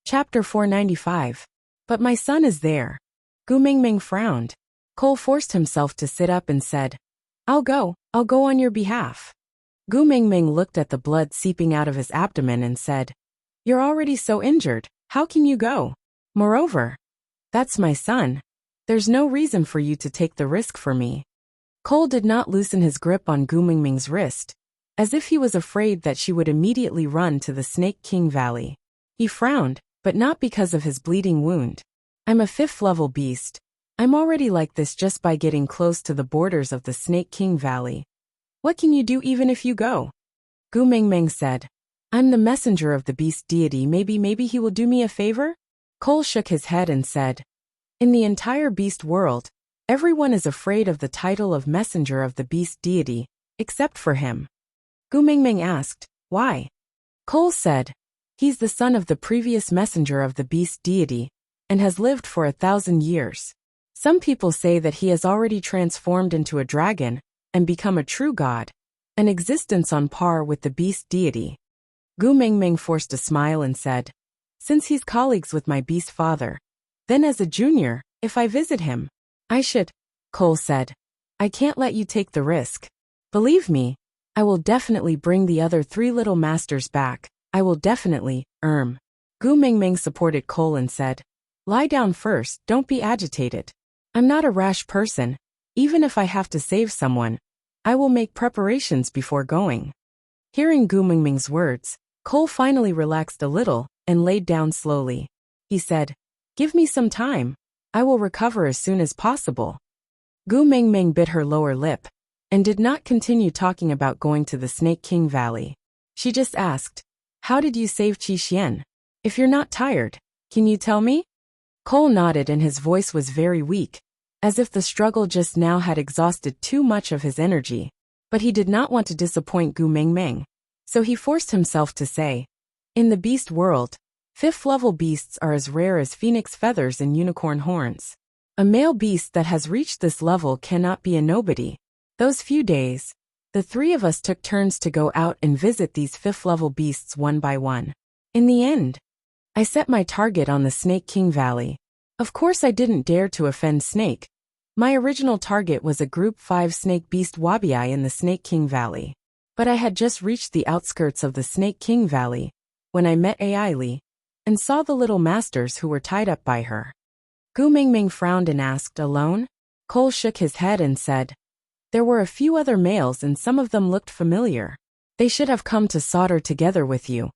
Chapter 495. But my son is there. Gu Mingming frowned. Cole forced himself to sit up and said, I'll go on your behalf. Gu Mingming looked at the blood seeping out of his abdomen and said, You're already so injured, how can you go? Moreover, that's my son. There's no reason for you to take the risk for me. Cole did not loosen his grip on Gu Mingming's wrist, as if he was afraid that she would immediately run to the Snake King Valley. He frowned, but not because of his bleeding wound. I'm a 5th level beast. I'm already like this just by getting close to the borders of the Snake King Valley. What can you do even if you go? Gu Mingming said, I'm the messenger of the beast deity, maybe he will do me a favor? Cole shook his head and said, In the entire beast world, everyone is afraid of the title of messenger of the beast deity, except for him. Gu Mingming asked, Why? Cole said, He's the son of the previous messenger of the beast deity, and has lived for 1,000 years. Some people say that he has already transformed into a dragon and become a true god, an existence on par with the beast deity. Gu Mingming forced a smile and said, Since he's colleagues with my beast father, then as a junior, if I visit him, I should. Cole said, I can't let you take the risk. Believe me, I will definitely bring the other 3 little masters back. I will definitely. Gu Mingming supported Cole and said, Lie down first, don't be agitated. I'm not a rash person. Even if I have to save someone, I will make preparations before going. Hearing Gu Mingming's words, Cole finally relaxed a little and laid down slowly. He said, Give me some time. I will recover as soon as possible. Gu Mingming bit her lower lip and did not continue talking about going to the Snake King Valley. She just asked, How did you save Qi Xian? If you're not tired, can you tell me? Cole nodded and his voice was very weak, as if the struggle just now had exhausted too much of his energy. But he did not want to disappoint Gu Mingming, so he forced himself to say, In the beast world, 5th level beasts are as rare as phoenix feathers and unicorn horns. A male beast that has reached this level cannot be a nobody. Those few days, the 3 of us took turns to go out and visit these 5th level beasts one by one. In the end, I set my target on the Snake King Valley. Of course I didn't dare to offend Snake. My original target was a Group 5 Snake Beast Wabii in the Snake King Valley. But I had just reached the outskirts of the Snake King Valley when I met Ai Li and saw the little masters who were tied up by her. Gu Mingming frowned and asked, Alone? Cole shook his head and said, There were a few other males and some of them looked familiar. They should have come to solder together with you.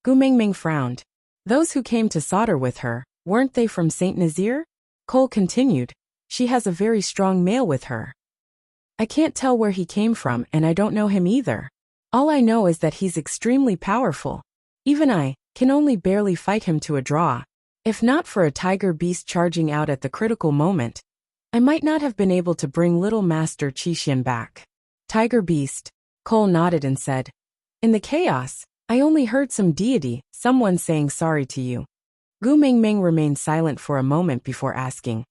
Gu Mingming frowned. Those who came to solder with her, weren't they from Saint Nazir? Cole continued, She has a very strong male with her. I can't tell where he came from and I don't know him either. All I know is that he's extremely powerful. Even I can only barely fight him to a draw. If not for a tiger beast charging out at the critical moment, I might not have been able to bring little Master Qi Xian back. Tiger beast, Cole nodded and said, In the chaos, I only heard some deity, someone saying sorry to you. Gu Mingming remained silent for a moment before asking,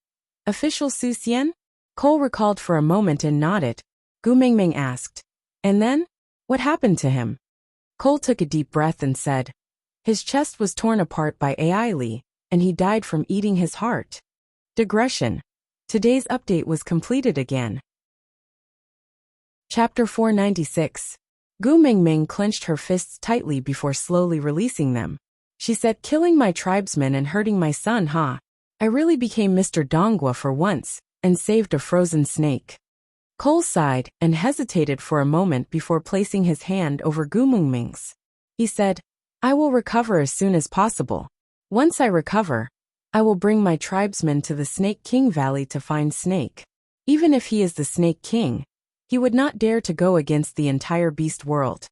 Official Su Xian? Cole recalled for a moment and nodded. Gu Mingming asked, And then? What happened to him? Cole took a deep breath and said, His chest was torn apart by Ai Li, and he died from eating his heart. Digression. Today's update was completed again. Chapter 496. Gu Mingming clenched her fists tightly before slowly releasing them. She said, Killing my tribesmen and hurting my son, huh? I really became Mr. Donghua for once, and saved a frozen snake. Cole sighed and hesitated for a moment before placing his hand over Gu Mingming's. He said, I will recover as soon as possible. Once I recover, I will bring my tribesmen to the Snake King Valley to find Snake. Even if he is the Snake King, he would not dare to go against the entire beast world.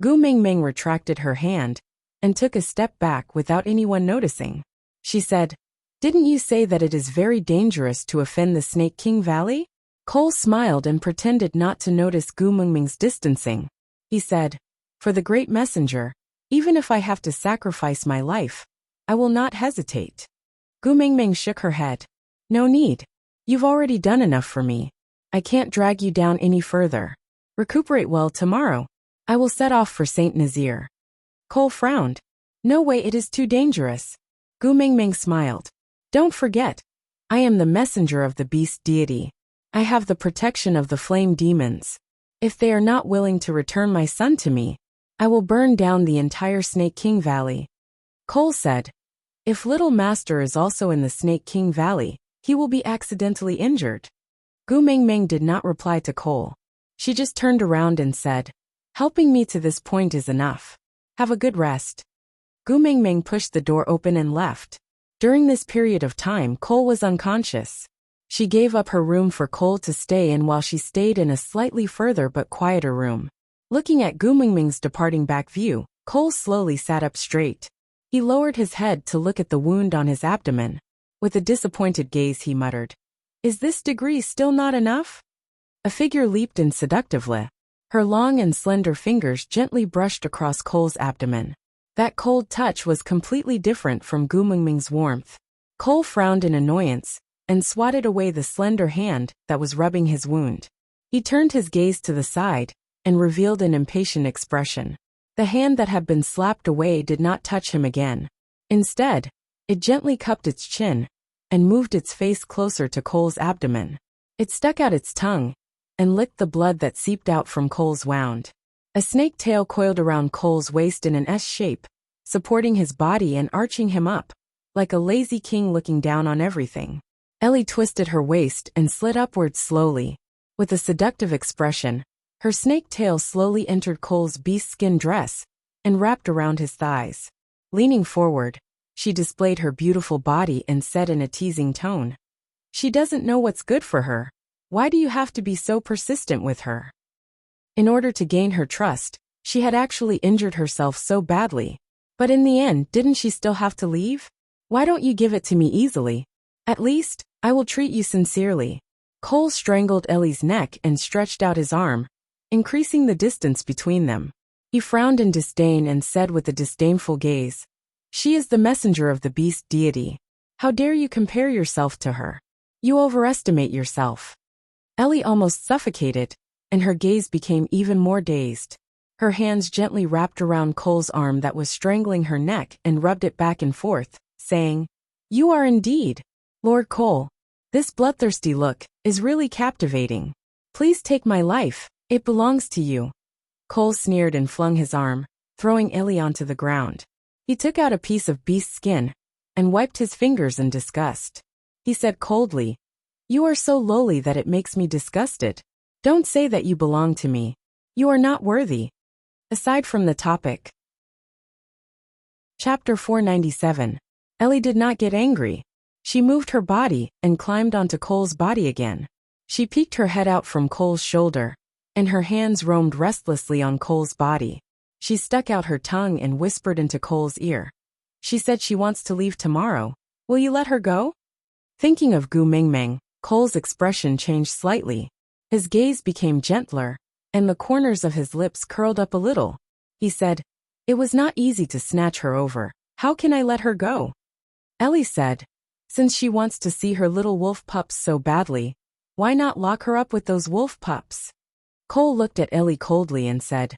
Gu Mingming retracted her hand and took a step back without anyone noticing. She said, Didn't you say that it is very dangerous to offend the Snake King Valley? Cole smiled and pretended not to notice Gu Mingming's distancing. He said, For the great messenger, even if I have to sacrifice my life, I will not hesitate. Gu Mingming shook her head. No need. You've already done enough for me. I can't drag you down any further. Recuperate well tomorrow. I will set off for Saint Nazir. Cole frowned. No way, it is too dangerous. Gu Mingming smiled. Don't forget, I am the messenger of the beast deity. I have the protection of the flame demons. If they are not willing to return my son to me, I will burn down the entire Snake King Valley. Cole said, if Little Master is also in the Snake King Valley, he will be accidentally injured. Gu Mingming did not reply to Cole. She just turned around and said, helping me to this point is enough. Have a good rest. Gu Mingming pushed the door open and left. During this period of time, Cole was unconscious. She gave up her room for Cole to stay in while she stayed in a slightly further but quieter room. Looking at Gu Mingming's departing back view, Cole slowly sat up straight. He lowered his head to look at the wound on his abdomen. With a disappointed gaze he muttered, is this degree still not enough? A figure leaped in seductively. Her long and slender fingers gently brushed across Cole's abdomen. That cold touch was completely different from Gu Mingming's warmth. Cole frowned in annoyance and swatted away the slender hand that was rubbing his wound. He turned his gaze to the side and revealed an impatient expression. The hand that had been slapped away did not touch him again. Instead, it gently cupped its chin and moved its face closer to Cole's abdomen. It stuck out its tongue and licked the blood that seeped out from Cole's wound. A snake tail coiled around Cole's waist in an S shape, supporting his body and arching him up, like a lazy king looking down on everything. Ellie twisted her waist and slid upwards slowly. With a seductive expression, her snake tail slowly entered Cole's beast-skin dress and wrapped around his thighs. Leaning forward, she displayed her beautiful body and said in a teasing tone, she doesn't know what's good for her. Why do you have to be so persistent with her? In order to gain her trust, she had actually injured herself so badly. But in the end, didn't she still have to leave? Why don't you give it to me easily? At least, I will treat you sincerely. Cole strangled Ellie's neck and stretched out his arm, increasing the distance between them. He frowned in disdain and said with a disdainful gaze, she is the messenger of the beast deity. How dare you compare yourself to her? You overestimate yourself. Ellie almost suffocated, and her gaze became even more dazed. Her hands gently wrapped around Cole's arm that was strangling her neck and rubbed it back and forth, saying, you are indeed, Lord Cole. This bloodthirsty look is really captivating. Please take my life, it belongs to you. Cole sneered and flung his arm, throwing Ellie onto the ground. He took out a piece of beast skin and wiped his fingers in disgust. He said coldly, you are so lowly that it makes me disgusted. Don't say that you belong to me. You are not worthy. Aside from the topic. Chapter 497. Ellie did not get angry. She moved her body and climbed onto Cole's body again. She peeked her head out from Cole's shoulder, and her hands roamed restlessly on Cole's body. She stuck out her tongue and whispered into Cole's ear. She said she wants to leave tomorrow. Will you let her go? Thinking of Gu Mingming, Cole's expression changed slightly. His gaze became gentler, and the corners of his lips curled up a little. He said, it was not easy to snatch her over. How can I let her go? Ellie said, since she wants to see her little wolf pups so badly, why not lock her up with those wolf pups? Cole looked at Ellie coldly and said,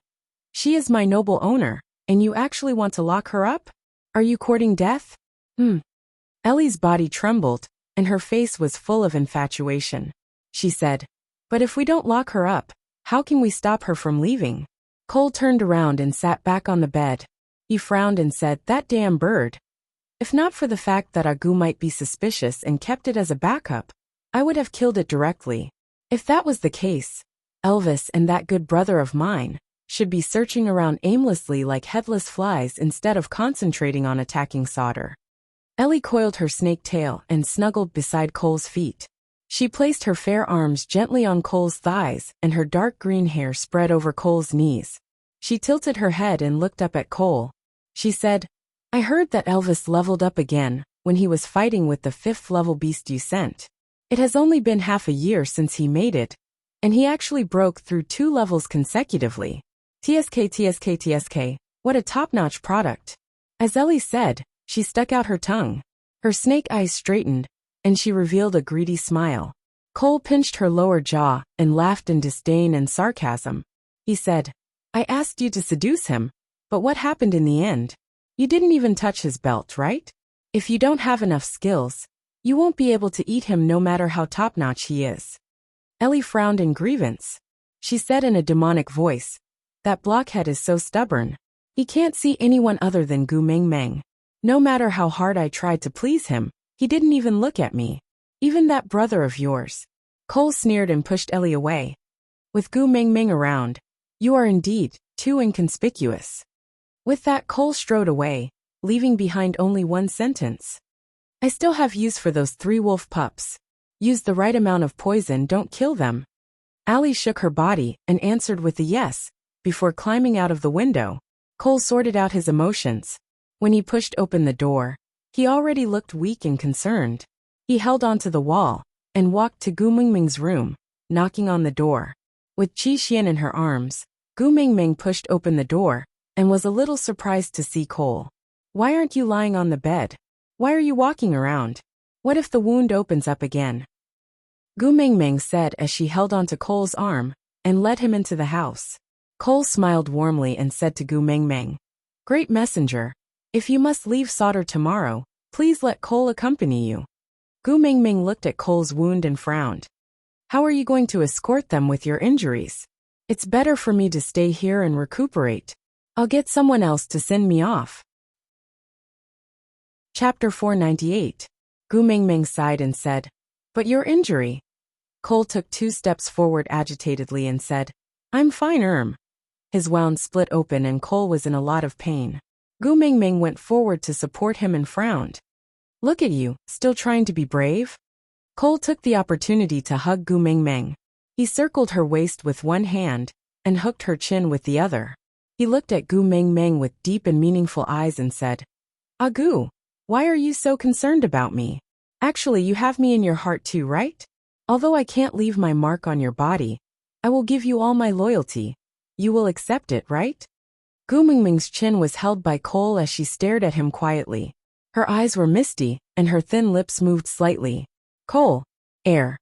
she is my noble owner, and you actually want to lock her up? Are you courting death? Ellie's body trembled, and her face was full of infatuation. She said, but if we don't lock her up, how can we stop her from leaving? Cole turned around and sat back on the bed. He frowned and said, that damn bird. If not for the fact that Agu might be suspicious and kept it as a backup, I would have killed it directly. If that was the case, Elvis and that good brother of mine should be searching around aimlessly like headless flies instead of concentrating on attacking Sauter. Ellie coiled her snake tail and snuggled beside Cole's feet. She placed her fair arms gently on Cole's thighs and her dark green hair spread over Cole's knees. She tilted her head and looked up at Cole. She said, I heard that Elvis leveled up again when he was fighting with the 5th level beast you sent. It has only been half a year since he made it, and he actually broke through 2 levels consecutively. TSK, what a top-notch product. As Ellie said, she stuck out her tongue. Her snake eyes straightened, and she revealed a greedy smile. Cole pinched her lower jaw and laughed in disdain and sarcasm. He said, I asked you to seduce him, but what happened in the end? You didn't even touch his belt, right? If you don't have enough skills, you won't be able to eat him no matter how top-notch he is. Ellie frowned in grievance. She said in a demonic voice, that blockhead is so stubborn. He can't see anyone other than Gu Mingming. No matter how hard I tried to please him, he didn't even look at me. Even that brother of yours. Cole sneered and pushed Ellie away. With Gu Mingming around, you are indeed too inconspicuous. With that, Cole strode away, leaving behind only one sentence. I still have use for those 3 wolf pups. Use the right amount of poison, don't kill them. Allie shook her body and answered with a yes, before climbing out of the window. Cole sorted out his emotions. When he pushed open the door, he already looked weak and concerned. He held onto the wall and walked to Gu Mingming's room, knocking on the door. With Qi Xian in her arms, Gu Mingming pushed open the door and was a little surprised to see Cole. Why aren't you lying on the bed? Why are you walking around? What if the wound opens up again? Gu Mingming said as she held onto Cole's arm and led him into the house. Cole smiled warmly and said to Gu Mingming, Great messenger, if you must leave Sauter tomorrow, please let Cole accompany you. Gu Mingming looked at Cole's wound and frowned. How are you going to escort them with your injuries? It's better for me to stay here and recuperate. I'll get someone else to send me off. Chapter 498. Gu Mingming sighed and said, But your injury? Cole took 2 steps forward agitatedly and said, I'm fine. His wound split open and Cole was in a lot of pain. Gu Mingming went forward to support him and frowned. Look at you, still trying to be brave? Cole took the opportunity to hug Gu Mingming. He circled her waist with one hand and hooked her chin with the other. He looked at Gu Mingming with deep and meaningful eyes and said, Gu, why are you so concerned about me? Actually, you have me in your heart too, right? Although I can't leave my mark on your body, I will give you all my loyalty. You will accept it, right? Gu Mingming's chin was held by Cole as she stared at him quietly. Her eyes were misty, and her thin lips moved slightly. Cole, air.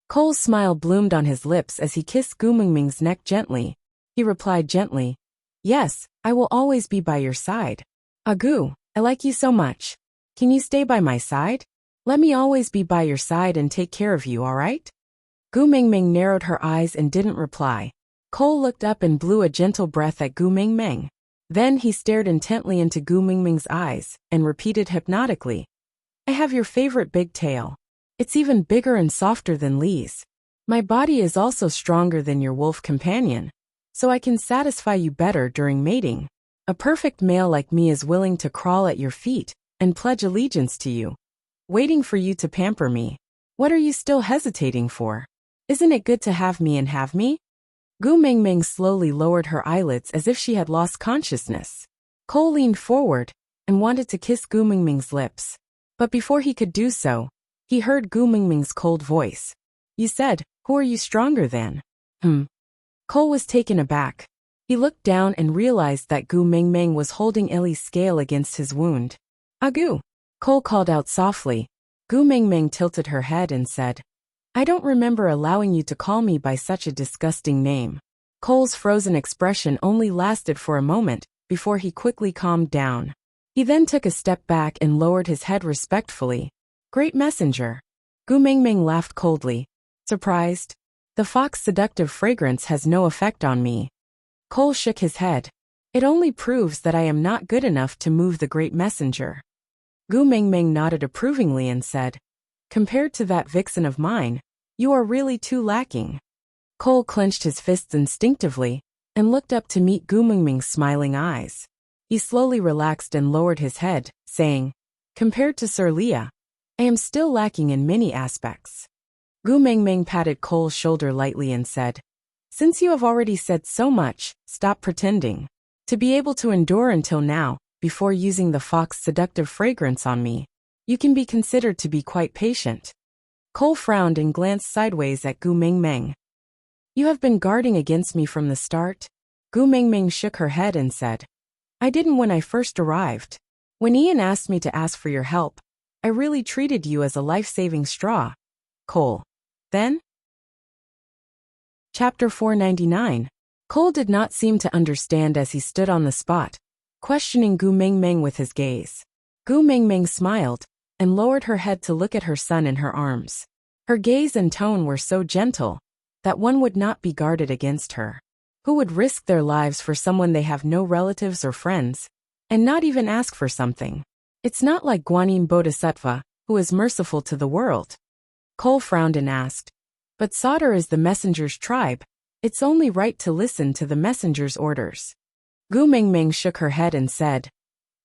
Cole's smile bloomed on his lips as he kissed Gu Mingming's neck gently. He replied gently, Yes, I will always be by your side. Gu, I like you so much. Can you stay by my side? Let me always be by your side and take care of you, alright? Gu Mingming narrowed her eyes and didn't reply. Cole looked up and blew a gentle breath at Gu Mingming. Then he stared intently into Gu Mingming's eyes and repeated hypnotically, I have your favorite big tail. It's even bigger and softer than Lee's. My body is also stronger than your wolf companion, so I can satisfy you better during mating. A perfect male like me is willing to crawl at your feet and pledge allegiance to you, waiting for you to pamper me. What are you still hesitating for? Isn't it good to have me and have me? Gu Mingming slowly lowered her eyelids as if she had lost consciousness. Cole leaned forward and wanted to kiss Gu Mingming's lips. But before he could do so, he heard Gu Mingming's cold voice. You said, who are you stronger than? Cole was taken aback. He looked down and realized that Gu Mingming was holding Ellie's scale against his wound. Gu, Cole called out softly. Gu Mingming tilted her head and said, I don't remember allowing you to call me by such a disgusting name. Cole's frozen expression only lasted for a moment before he quickly calmed down. He then took a step back and lowered his head respectfully. Great messenger. Gu Mingming laughed coldly. Surprised? The fox seductive fragrance has no effect on me. Cole shook his head. It only proves that I am not good enough to move the great messenger. Gu Mingming nodded approvingly and said, Compared to that vixen of mine, you are really too lacking. Cole clenched his fists instinctively and looked up to meet Gu Mingming's smiling eyes. He slowly relaxed and lowered his head, saying, Compared to Sir Leah, I am still lacking in many aspects. Gu Mingming patted Cole's shoulder lightly and said, Since you have already said so much, stop pretending. To be able to endure until now, before using the fox seductive fragrance on me, you can be considered to be quite patient. Cole frowned and glanced sideways at Gu Mingming. You have been guarding against me from the start? Gu Mingming shook her head and said, I didn't when I first arrived. When Ian asked me to ask for your help, I really treated you as a life-saving straw. Cole. Then? Chapter 499. Cole did not seem to understand as he stood on the spot, questioning Gu Mingming with his gaze. Gu Mingming smiled and lowered her head to look at her son in her arms. Her gaze and tone were so gentle that one would not be guarded against her. Who would risk their lives for someone they have no relatives or friends, and not even ask for something? It's not like Guanyin Bodhisattva, who is merciful to the world. Cole frowned and asked, but Sauter is the messenger's tribe. It's only right to listen to the messenger's orders. Gu Mingming shook her head and said,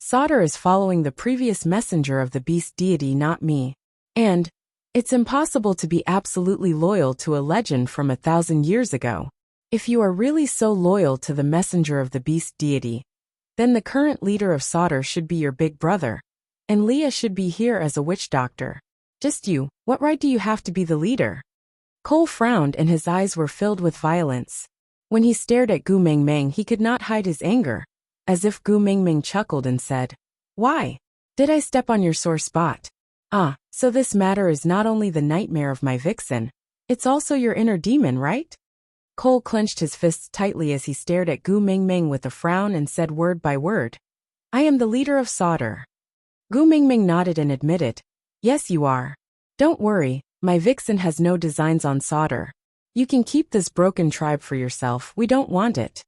Sauter is following the previous messenger of the beast deity, not me. And it's impossible to be absolutely loyal to a legend from 1,000 years ago. If you are really so loyal to the messenger of the beast deity, then the current leader of Sauter should be your big brother, and Leah should be here as a witch doctor. Just you, what right do you have to be the leader? Cole frowned and his eyes were filled with violence. When he stared at Gu Mingming, he could not hide his anger, as if Gu Mingming chuckled and said, Why? Did I step on your sore spot? Ah, so this matter is not only the nightmare of my vixen, it's also your inner demon, right? Cole clenched his fists tightly as he stared at Gu Mingming with a frown and said word by word, I am the leader of Sauter. Gu Mingming nodded and admitted, Yes, you are. Don't worry, my vixen has no designs on Sauter. You can keep this broken tribe for yourself, we don't want it.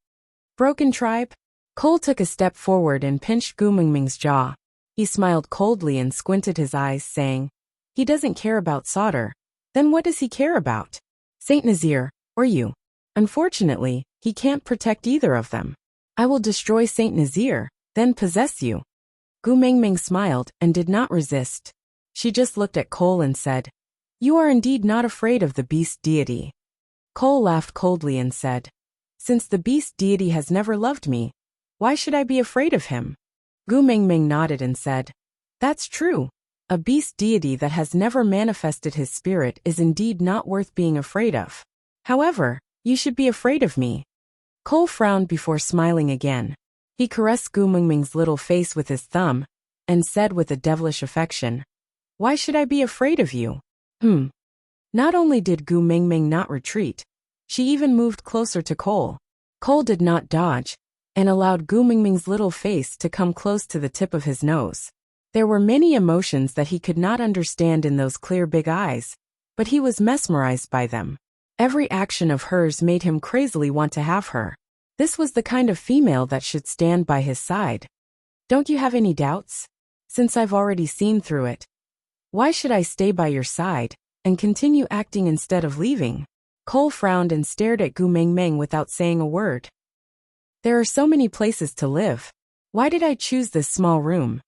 Broken tribe? Cole took a step forward and pinched Gu Mingming's jaw. He smiled coldly and squinted his eyes, saying, He doesn't care about Sauter. Then what does he care about? Saint Nazir, or you? Unfortunately, he can't protect either of them. I will destroy Saint Nazir, then possess you. Gu Mingming smiled and did not resist. She just looked at Cole and said, You are indeed not afraid of the beast deity. Cole laughed coldly and said, Since the beast deity has never loved me, why should I be afraid of him? Gu Mingming nodded and said, That's true. A beast deity that has never manifested his spirit is indeed not worth being afraid of. However, you should be afraid of me. Cole frowned before smiling again. He caressed Gu Mingming's little face with his thumb and said with a devilish affection, Why should I be afraid of you? Not only did Gu Mingming not retreat, she even moved closer to Cole. Cole did not dodge and allowed Gu Mingming's little face to come close to the tip of his nose. There were many emotions that he could not understand in those clear big eyes, but he was mesmerized by them. Every action of hers made him crazily want to have her. This was the kind of female that should stand by his side. Don't you have any doubts? Since I've already seen through it. Why should I stay by your side and continue acting instead of leaving? Cole frowned and stared at Gu Mingming without saying a word. There are so many places to live. Why did I choose this small room?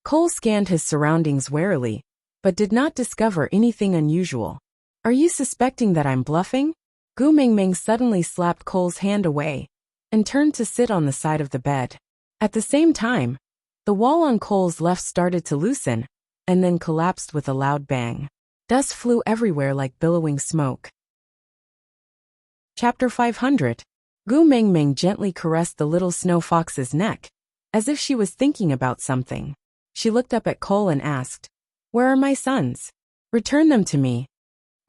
Cole scanned his surroundings warily, but did not discover anything unusual. Are you suspecting that I'm bluffing? Gu Mingming suddenly slapped Cole's hand away and turned to sit on the side of the bed. At the same time, the wall on Cole's left started to loosen and then collapsed with a loud bang. Dust flew everywhere like billowing smoke. Chapter 500. Gu Mingming gently caressed the little snow fox's neck, as if she was thinking about something. She looked up at Cole and asked, Where are my sons? Return them to me.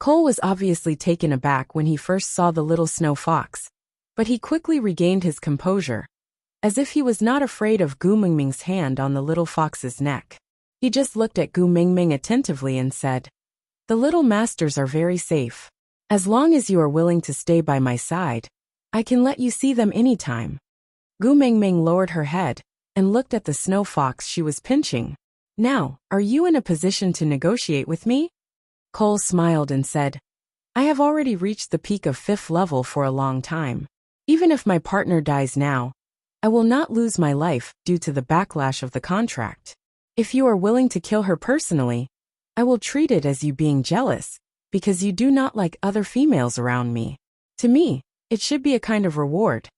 Cole was obviously taken aback when he first saw the little snow fox, but he quickly regained his composure, as if he was not afraid of Gu Mingming's hand on the little fox's neck. He just looked at Gu Mingming attentively and said, The little masters are very safe. As long as you are willing to stay by my side, I can let you see them anytime. Gu Mingming lowered her head and looked at the snow fox she was pinching. Now, are you in a position to negotiate with me? Cole smiled and said, I have already reached the peak of 5th level for a long time. Even if my partner dies now, I will not lose my life due to the backlash of the contract. If you are willing to kill her personally, I will treat it as you being jealous, because you do not like other females around me. To me, it should be a kind of reward.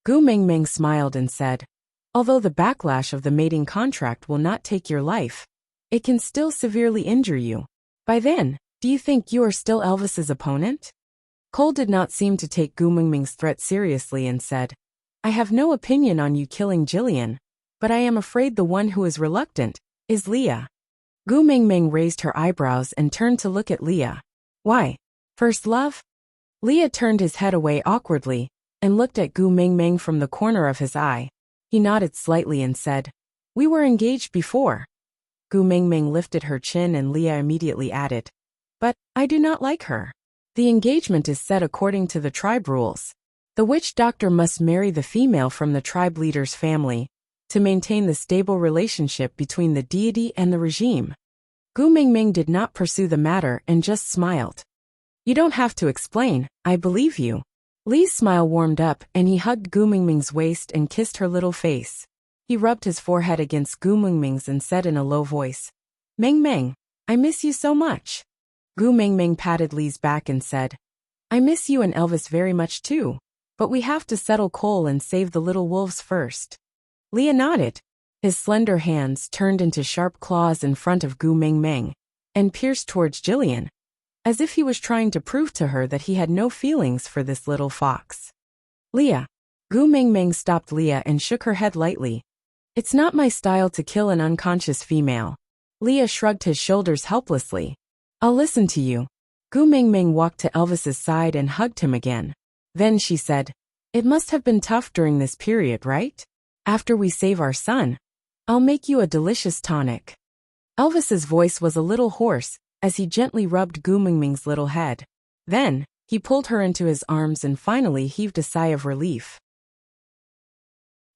Gu Mingming smiled and said, Although the backlash of the mating contract will not take your life, it can still severely injure you. By then, do you think you are still Elvis's opponent? Cole did not seem to take Gu Mingming's threat seriously and said, I have no opinion on you killing Jillian, but I am afraid the one who is reluctant is Leah. Gu Mingming raised her eyebrows and turned to look at Leah. Why? First love? Leah turned his head away awkwardly and looked at Gu Mingming from the corner of his eye. He nodded slightly and said, We were engaged before. Gu Mingming lifted her chin and Leah immediately added, "But I do not like her. The engagement is set according to the tribe rules. The witch doctor must marry the female from the tribe leader's family to maintain the stable relationship between the deity and the regime." Gu Mingming did not pursue the matter and just smiled. "You don't have to explain, I believe you." Li's smile warmed up and he hugged Gu Mingming's waist and kissed her little face. He rubbed his forehead against Gu Mingming's and said in a low voice, "Mingming, I miss you so much." Gu Mingming patted Li's back and said, "I miss you and Elvis very much too, but we have to settle Cole and save the little wolves first." Leah nodded. His slender hands turned into sharp claws in front of Gu Mingming and pierced towards Jillian, as if he was trying to prove to her that he had no feelings for this little fox. "Leah." Gu Mingming stopped Leah and shook her head lightly. "It's not my style to kill an unconscious female." Leah shrugged his shoulders helplessly. "I'll listen to you." Gu Mingming walked to Elvis's side and hugged him again. Then she said, "It must have been tough during this period, right? After we save our son, I'll make you a delicious tonic." Elvis's voice was a little hoarse as he gently rubbed Gu Mingming's little head. Then, he pulled her into his arms and finally heaved a sigh of relief.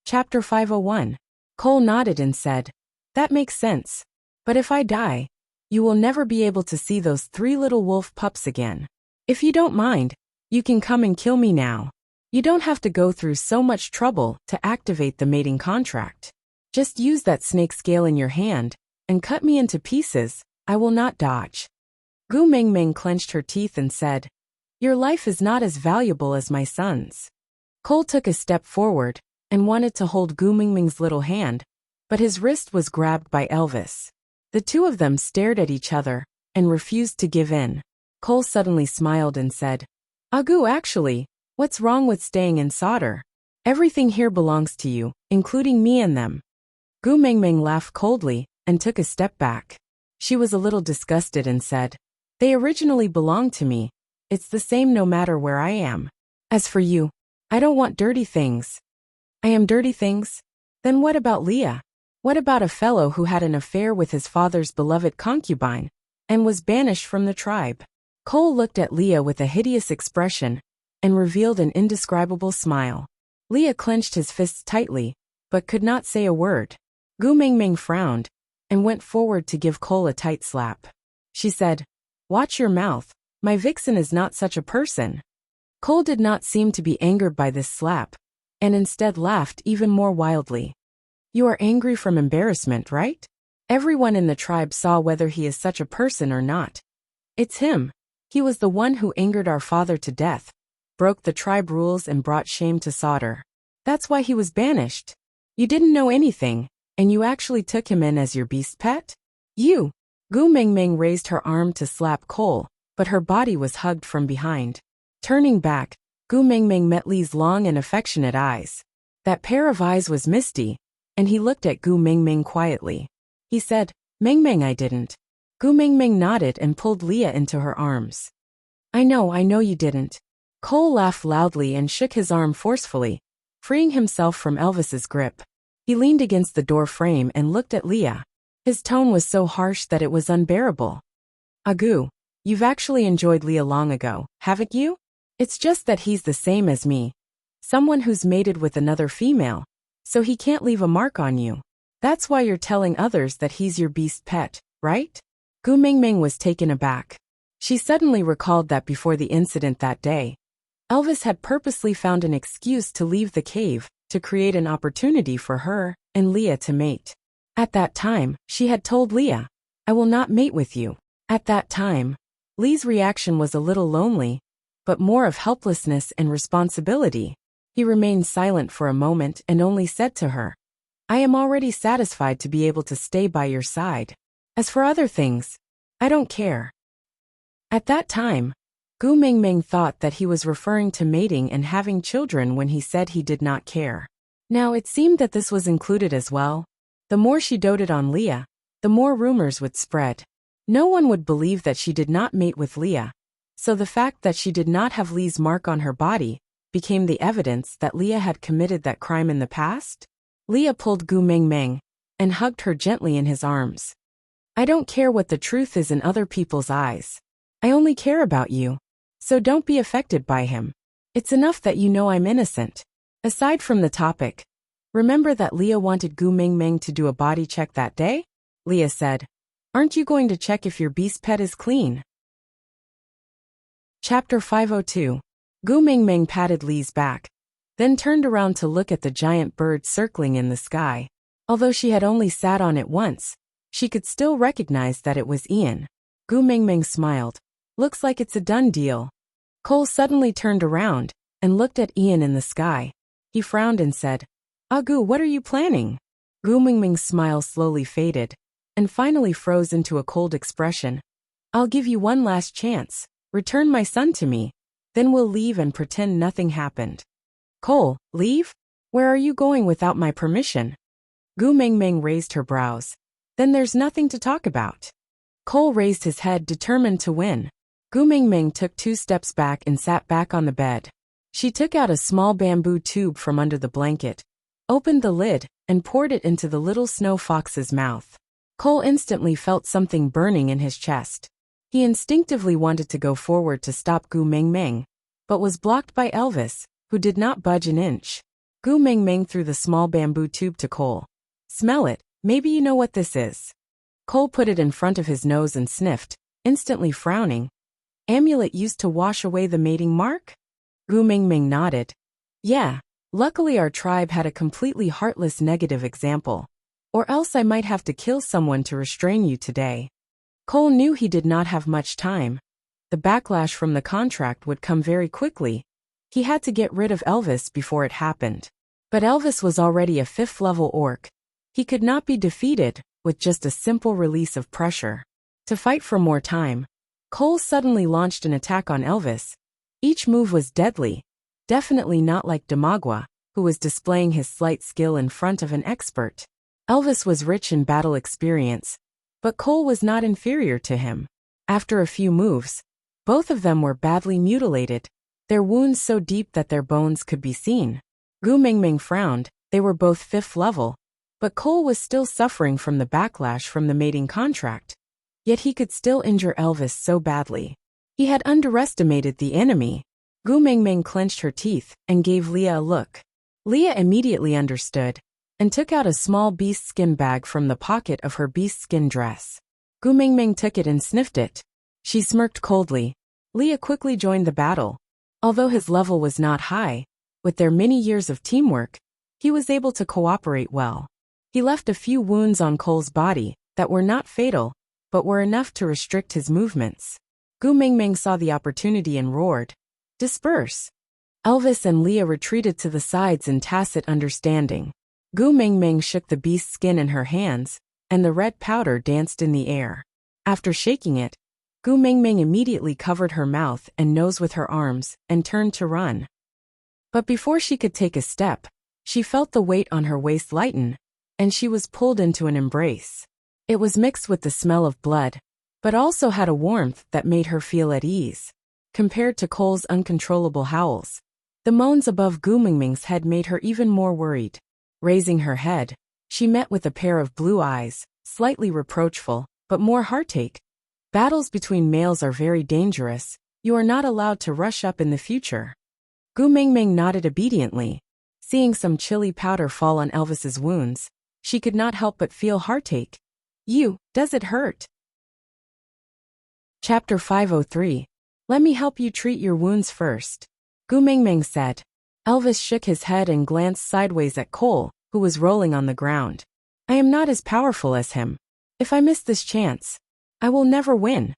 Chapter 501. Cole nodded and said, "That makes sense. But if I die, you will never be able to see those 3 little wolf pups again. If you don't mind, you can come and kill me now. You don't have to go through so much trouble to activate the mating contract. Just use that snake scale in your hand and cut me into pieces. I will not dodge." Gu Mingming clenched her teeth and said, "Your life is not as valuable as my son's." Cole took a step forward and wanted to hold Gu Mingming's little hand, but his wrist was grabbed by Elvis. The two of them stared at each other and refused to give in. Cole suddenly smiled and said, "Agu, actually, what's wrong with staying in solder? Everything here belongs to you, including me and them." Gu Mingming laughed coldly and took a step back. She was a little disgusted and said, "They originally belonged to me. It's the same no matter where I am. As for you, I don't want dirty things." "I am dirty things? Then what about Leah? What about a fellow who had an affair with his father's beloved concubine and was banished from the tribe?" Cole looked at Leah with a hideous expression and revealed an indescribable smile. Leah clenched his fists tightly, but could not say a word. Gu Mingming frowned and went forward to give Cole a tight slap. She said, "Watch your mouth. My vixen is not such a person." Cole did not seem to be angered by this slap, and instead laughed even more wildly. "You are angry from embarrassment, right? Everyone in the tribe saw whether he is such a person or not. It's him. He was the one who angered our father to death, broke the tribe rules and brought shame to solder. That's why he was banished. You didn't know anything, and you actually took him in as your beast pet? You." Gu Mingming raised her arm to slap Cole, but her body was hugged from behind. Turning back, Gu Mingming met Li's long and affectionate eyes. That pair of eyes was misty, and he looked at Gu Mingming quietly. He said, "Mingming, I didn't." Gu Mingming nodded and pulled Leah into her arms. I know you didn't." Cole laughed loudly and shook his arm forcefully, freeing himself from Elvis's grip. He leaned against the door frame and looked at Leah. His tone was so harsh that it was unbearable. "Agu, you've actually enjoyed Leah long ago, haven't you? It's just that he's the same as me. Someone who's mated with another female, so he can't leave a mark on you. That's why you're telling others that he's your beast pet, right?" Gu Mingming was taken aback. She suddenly recalled that before the incident that day, Elvis had purposely found an excuse to leave the cave to create an opportunity for her and Leah to mate. At that time, she had told Leah, "I will not mate with you." At that time, Lee's reaction was a little lonely, but more of helplessness and responsibility. He remained silent for a moment and only said to her, "I am already satisfied to be able to stay by your side. As for other things, I don't care." At that time, Gu Mingming thought that he was referring to mating and having children when he said he did not care. Now it seemed that this was included as well. The more she doted on Leah, the more rumors would spread. No one would believe that she did not mate with Leah, so the fact that she did not have Lee's mark on her body became the evidence that Leah had committed that crime in the past. Leah pulled Gu Mingming and hugged her gently in his arms. I don't care what the truth is in other people's eyes. I only care about you. So don't be affected by him. It's enough that you know I'm innocent. Aside from the topic, remember that Leah wanted Gu Mingming to do a body check that day? Leah said, aren't you going to check if your beast pet is clean? Chapter 502. Gu Mingming patted Lee's back, then turned around to look at the giant bird circling in the sky. Although she had only sat on it once, she could still recognize that it was Ian. Gu Mingming smiled. Looks like it's a done deal. Cole suddenly turned around and looked at Ian in the sky. He frowned and said, Gu, what are you planning? Gu Mingming's smile slowly faded and finally froze into a cold expression. I'll give you one last chance. Return my son to me. Then we'll leave and pretend nothing happened. Cole, leave? Where are you going without my permission? Gu Mingming raised her brows. Then there's nothing to talk about. Cole raised his head, determined to win. Gu Mingming took 2 steps back and sat back on the bed. She took out a small bamboo tube from under the blanket, opened the lid, and poured it into the little snow fox's mouth. Cole instantly felt something burning in his chest. He instinctively wanted to go forward to stop Gu Mingming, but was blocked by Elvis, who did not budge an inch. Gu Mingming threw the small bamboo tube to Cole. Smell it, maybe you know what this is. Cole put it in front of his nose and sniffed, instantly frowning. Amulet used to wash away the mating mark? Gu Mingming nodded. Yeah, luckily our tribe had a completely heartless negative example. Or else I might have to kill someone to restrain you today. Cole knew he did not have much time. The backlash from the contract would come very quickly. He had to get rid of Elvis before it happened. But Elvis was already a 5th-level orc. He could not be defeated with just a simple release of pressure. To fight for more time, Cole suddenly launched an attack on Elvis. Each move was deadly. Definitely not like Damagua, who was displaying his slight skill in front of an expert. Elvis was rich in battle experience, but Cole was not inferior to him. After a few moves, both of them were badly mutilated, their wounds so deep that their bones could be seen. Gu Mingming frowned. They were both 5th level, but Cole was still suffering from the backlash from the mating contract. Yet he could still injure Elvis so badly. He had underestimated the enemy. Gu Mingming clenched her teeth and gave Leah a look. Leah immediately understood and took out a small beast skin bag from the pocket of her beast skin dress. Gu Mingming took it and sniffed it. She smirked coldly. Leah quickly joined the battle. Although his level was not high, with their many years of teamwork, he was able to cooperate well. He left a few wounds on Cole's body that were not fatal, but were enough to restrict his movements. Gu Mingming saw the opportunity and roared, "Disperse!" Elvis and Leah retreated to the sides in tacit understanding. Gu Mingming shook the beast's skin in her hands, and the red powder danced in the air. After shaking it, Gu Mingming immediately covered her mouth and nose with her arms and turned to run. But before she could take a step, she felt the weight on her waist lighten, and she was pulled into an embrace. It was mixed with the smell of blood, but also had a warmth that made her feel at ease. Compared to Cole's uncontrollable howls, the moans above Gu Mingming's head made her even more worried. Raising her head, she met with a pair of blue eyes, slightly reproachful, but more heartache. Battles between males are very dangerous. You are not allowed to rush up in the future. Gu Mingming nodded obediently. Seeing some chili powder fall on Elvis's wounds, she could not help but feel heartache. Does it hurt? Chapter 503. Let me help you treat your wounds first. Gu Mingming said. Elvis shook his head and glanced sideways at Cole, who was rolling on the ground. I am not as powerful as him. If I miss this chance, I will never win.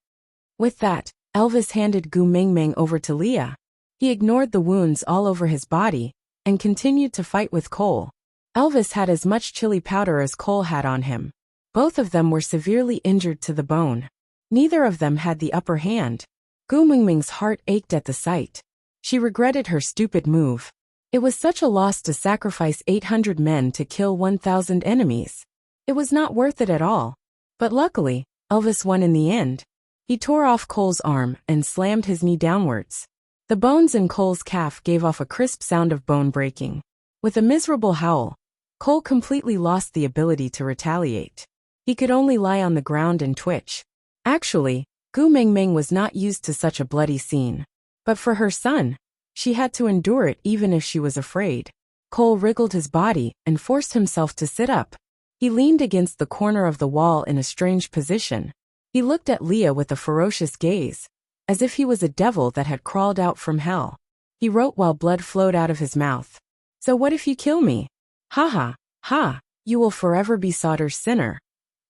With that, Elvis handed Gu Mingming over to Leah. He ignored the wounds all over his body and continued to fight with Cole. Elvis had as much chili powder as Cole had on him. Both of them were severely injured to the bone. Neither of them had the upper hand. Gu Mingming's heart ached at the sight. She regretted her stupid move. It was such a loss to sacrifice 800 men to kill 1,000 enemies. It was not worth it at all. But luckily, Elvis won in the end. He tore off Cole's arm and slammed his knee downwards. The bones in Cole's calf gave off a crisp sound of bone breaking. With a miserable howl, Cole completely lost the ability to retaliate. He could only lie on the ground and twitch. Actually, Gu Mingming was not used to such a bloody scene. But for her son, she had to endure it even if she was afraid. Cole wriggled his body and forced himself to sit up. He leaned against the corner of the wall in a strange position. He looked at Leah with a ferocious gaze, as if he was a devil that had crawled out from hell. He wrote while blood flowed out of his mouth. "So what if you kill me? Ha ha, ha, you will forever be Sauter's sinner.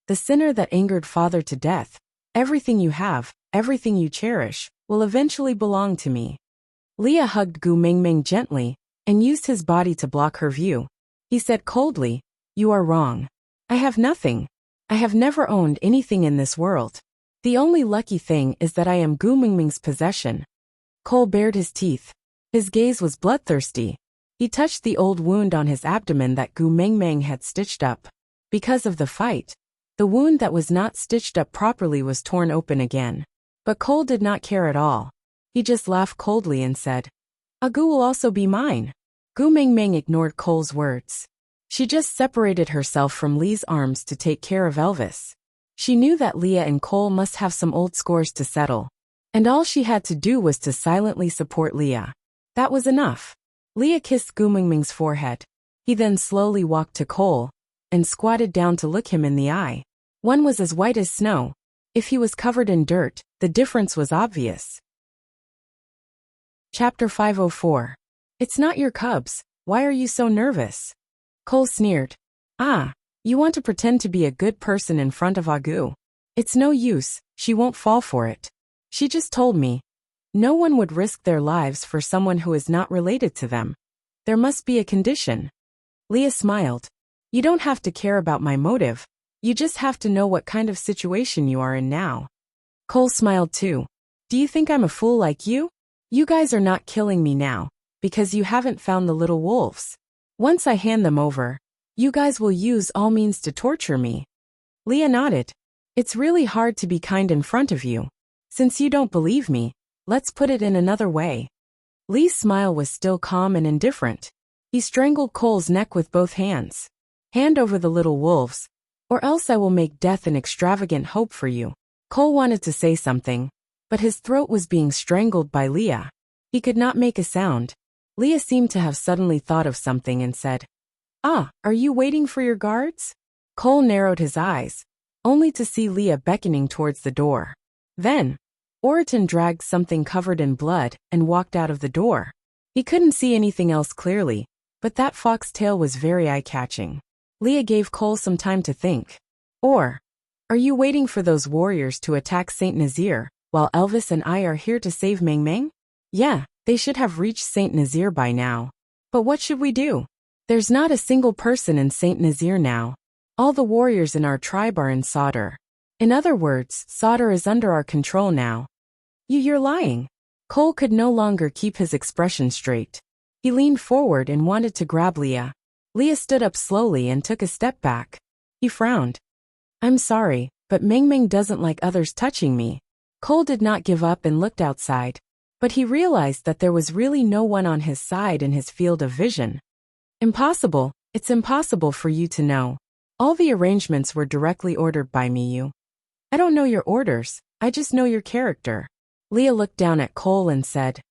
The sinner that angered father to death. Everything you have, everything you cherish, will eventually belong to me." Leah hugged Gu Mingming gently and used his body to block her view. He said coldly, "You are wrong. I have nothing. I have never owned anything in this world. The only lucky thing is that I am Gu Mingming's possession." Cole bared his teeth. His gaze was bloodthirsty. He touched the old wound on his abdomen that Gu Mingming had stitched up. Because of the fight, the wound that was not stitched up properly was torn open again. But Cole did not care at all. He just laughed coldly and said, "Gu will also be mine." Gu Mingming ignored Cole's words. She just separated herself from Lee's arms to take care of Elvis. She knew that Leah and Cole must have some old scores to settle. And all she had to do was to silently support Leah. That was enough. Leah kissed Gu Mingming's forehead. He then slowly walked to Cole and squatted down to look him in the eye. One was as white as snow. If he was covered in dirt, the difference was obvious. Chapter 504. It's not your cubs. Why are you so nervous? Cole sneered. "Ah, you want to pretend to be a good person in front of Agu. It's no use, she won't fall for it. She just told me. No one would risk their lives for someone who is not related to them. There must be a condition." Leah smiled. "You don't have to care about my motive. You just have to know what kind of situation you are in now." Cole smiled too. "Do you think I'm a fool like you? You guys are not killing me now, because you haven't found the little wolves. Once I hand them over, you guys will use all means to torture me." Leah nodded. "It's really hard to be kind in front of you. Since you don't believe me, let's put it in another way." Lee's smile was still calm and indifferent. He strangled Cole's neck with both hands. "Hand over the little wolves, or else I will make death an extravagant hope for you." Cole wanted to say something, but his throat was being strangled by Leah. He could not make a sound. Leah seemed to have suddenly thought of something and said, "Ah, are you waiting for your guards?" Cole narrowed his eyes, only to see Leah beckoning towards the door. Then, Oriton dragged something covered in blood and walked out of the door. He couldn't see anything else clearly, but that foxtail was very eye-catching. Leah gave Cole some time to think. "Or, are you waiting for those warriors to attack Saint Nazir, while Elvis and I are here to save Mingming?" "Yeah, they should have reached Saint Nazir by now. But what should we do? There's not a single person in Saint Nazir now. All the warriors in our tribe are in Sauter. In other words, Sauter is under our control now." You're lying." Cole could no longer keep his expression straight. He leaned forward and wanted to grab Leah. Leah stood up slowly and took a step back. He frowned. "I'm sorry, but Mingming doesn't like others touching me." Cole did not give up and looked outside. But he realized that there was really no one on his side in his field of vision. "Impossible, it's impossible for you to know. All the arrangements were directly ordered by me. I don't know your orders, I just know your character." Leah looked down at Cole and said,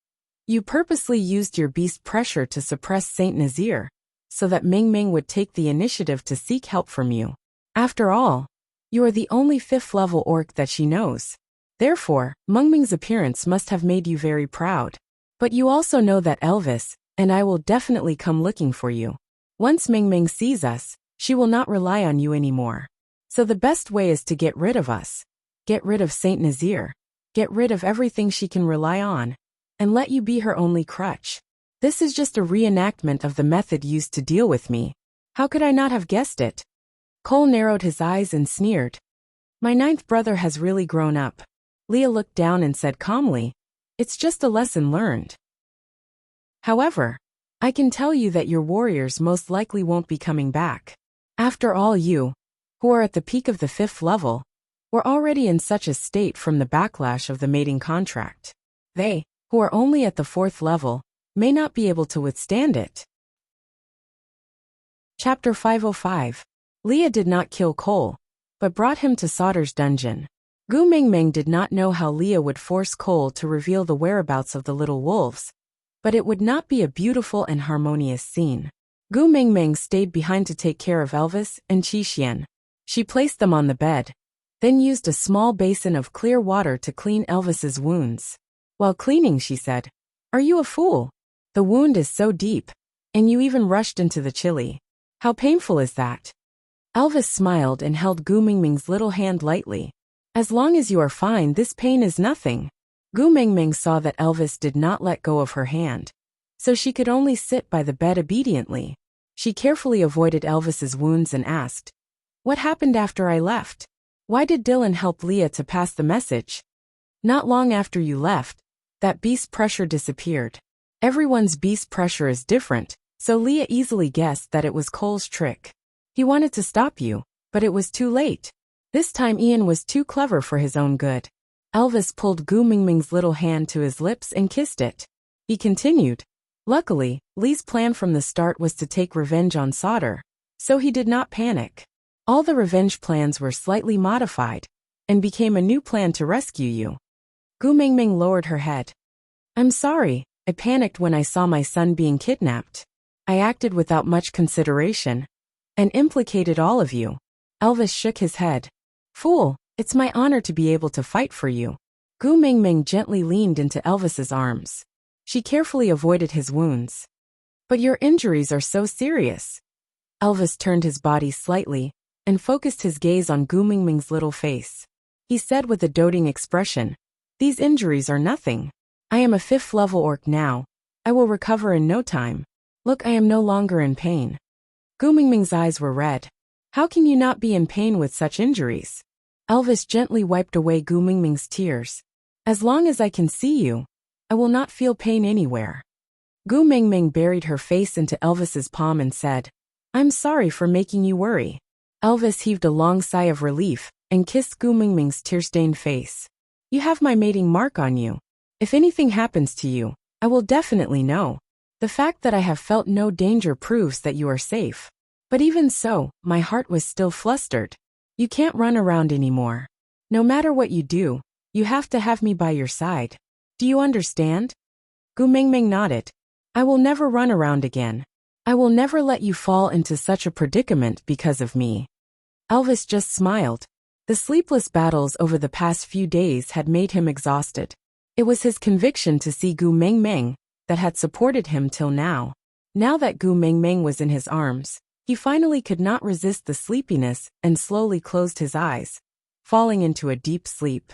"You purposely used your beast pressure to suppress Saint Nazir, so that Mingming would take the initiative to seek help from you. After all, you are the only 5th level orc that she knows. Therefore, Mingming's appearance must have made you very proud. But you also know that Elvis and I will definitely come looking for you. Once Mingming sees us, she will not rely on you anymore. So the best way is to get rid of us. Get rid of Saint Nazir. Get rid of everything she can rely on, and let you be her only crutch. This is just a reenactment of the method used to deal with me. How could I not have guessed it?" Cole narrowed his eyes and sneered. "My 9th brother has really grown up." Leah looked down and said calmly, "It's just a lesson learned. However, I can tell you that your warriors most likely won't be coming back. After all, you, who are at the peak of the 5th level, were already in such a state from the backlash of the mating contract. They, who are only at the 4th level, may not be able to withstand it." Chapter 505. Leah did not kill Cole. but brought him to Sauter's dungeon. Gu Mingming did not know how Leah would force Cole to reveal the whereabouts of the little wolves, but it would not be a beautiful and harmonious scene. Gu Mingming stayed behind to take care of Elvis and Qixian. She placed them on the bed, then used a small basin of clear water to clean Elvis's wounds. While cleaning, she said, "Are you a fool? The wound is so deep, and you even rushed into the chili. How painful is that?" Elvis smiled and held Gu Mingming's little hand lightly. "As long as you are fine, this pain is nothing." Gu Mingming saw that Elvis did not let go of her hand, so she could only sit by the bed obediently. She carefully avoided Elvis's wounds and asked, "What happened after I left? Why did Dylan help Leah to pass the message?" "Not long after you left, that beast pressure disappeared. Everyone's beast pressure is different, so Leah easily guessed that it was Cole's trick. He wanted to stop you, but it was too late. This time Ian was too clever for his own good." Elvis pulled Gu Mingming's little hand to his lips and kissed it. He continued, "Luckily, Lee's plan from the start was to take revenge on Sauter, so he did not panic. All the revenge plans were slightly modified, and became a new plan to rescue you." Gu Mingming lowered her head. "I'm sorry, I panicked when I saw my son being kidnapped. I acted without much consideration, and implicated all of you." Elvis shook his head. "Fool, it's my honor to be able to fight for you." Gu Mingming gently leaned into Elvis's arms. She carefully avoided his wounds. "But your injuries are so serious." Elvis turned his body slightly, and focused his gaze on Gu Mingming's little face. He said with a doting expression, "These injuries are nothing. I am a 5th level orc now. I will recover in no time. Look, I am no longer in pain." Gu Mingming's eyes were red. "How can you not be in pain with such injuries?" Elvis gently wiped away Gu Mingming's tears. "As long as I can see you, I will not feel pain anywhere." Gu Mingming buried her face into Elvis's palm and said, "I'm sorry for making you worry." Elvis heaved a long sigh of relief and kissed Gu Mingming's tear-stained face. "You have my mating mark on you. If anything happens to you, I will definitely know. The fact that I have felt no danger proves that you are safe. But even so, my heart was still flustered. You can't run around anymore. No matter what you do, you have to have me by your side. Do you understand?" Gu Mingming nodded. "I will never run around again. I will never let you fall into such a predicament because of me." Elvis just smiled. The sleepless battles over the past few days had made him exhausted. It was his conviction to see Gu Mingming that had supported him till now. Now that Gu Mingming was in his arms, he finally could not resist the sleepiness and slowly closed his eyes, falling into a deep sleep.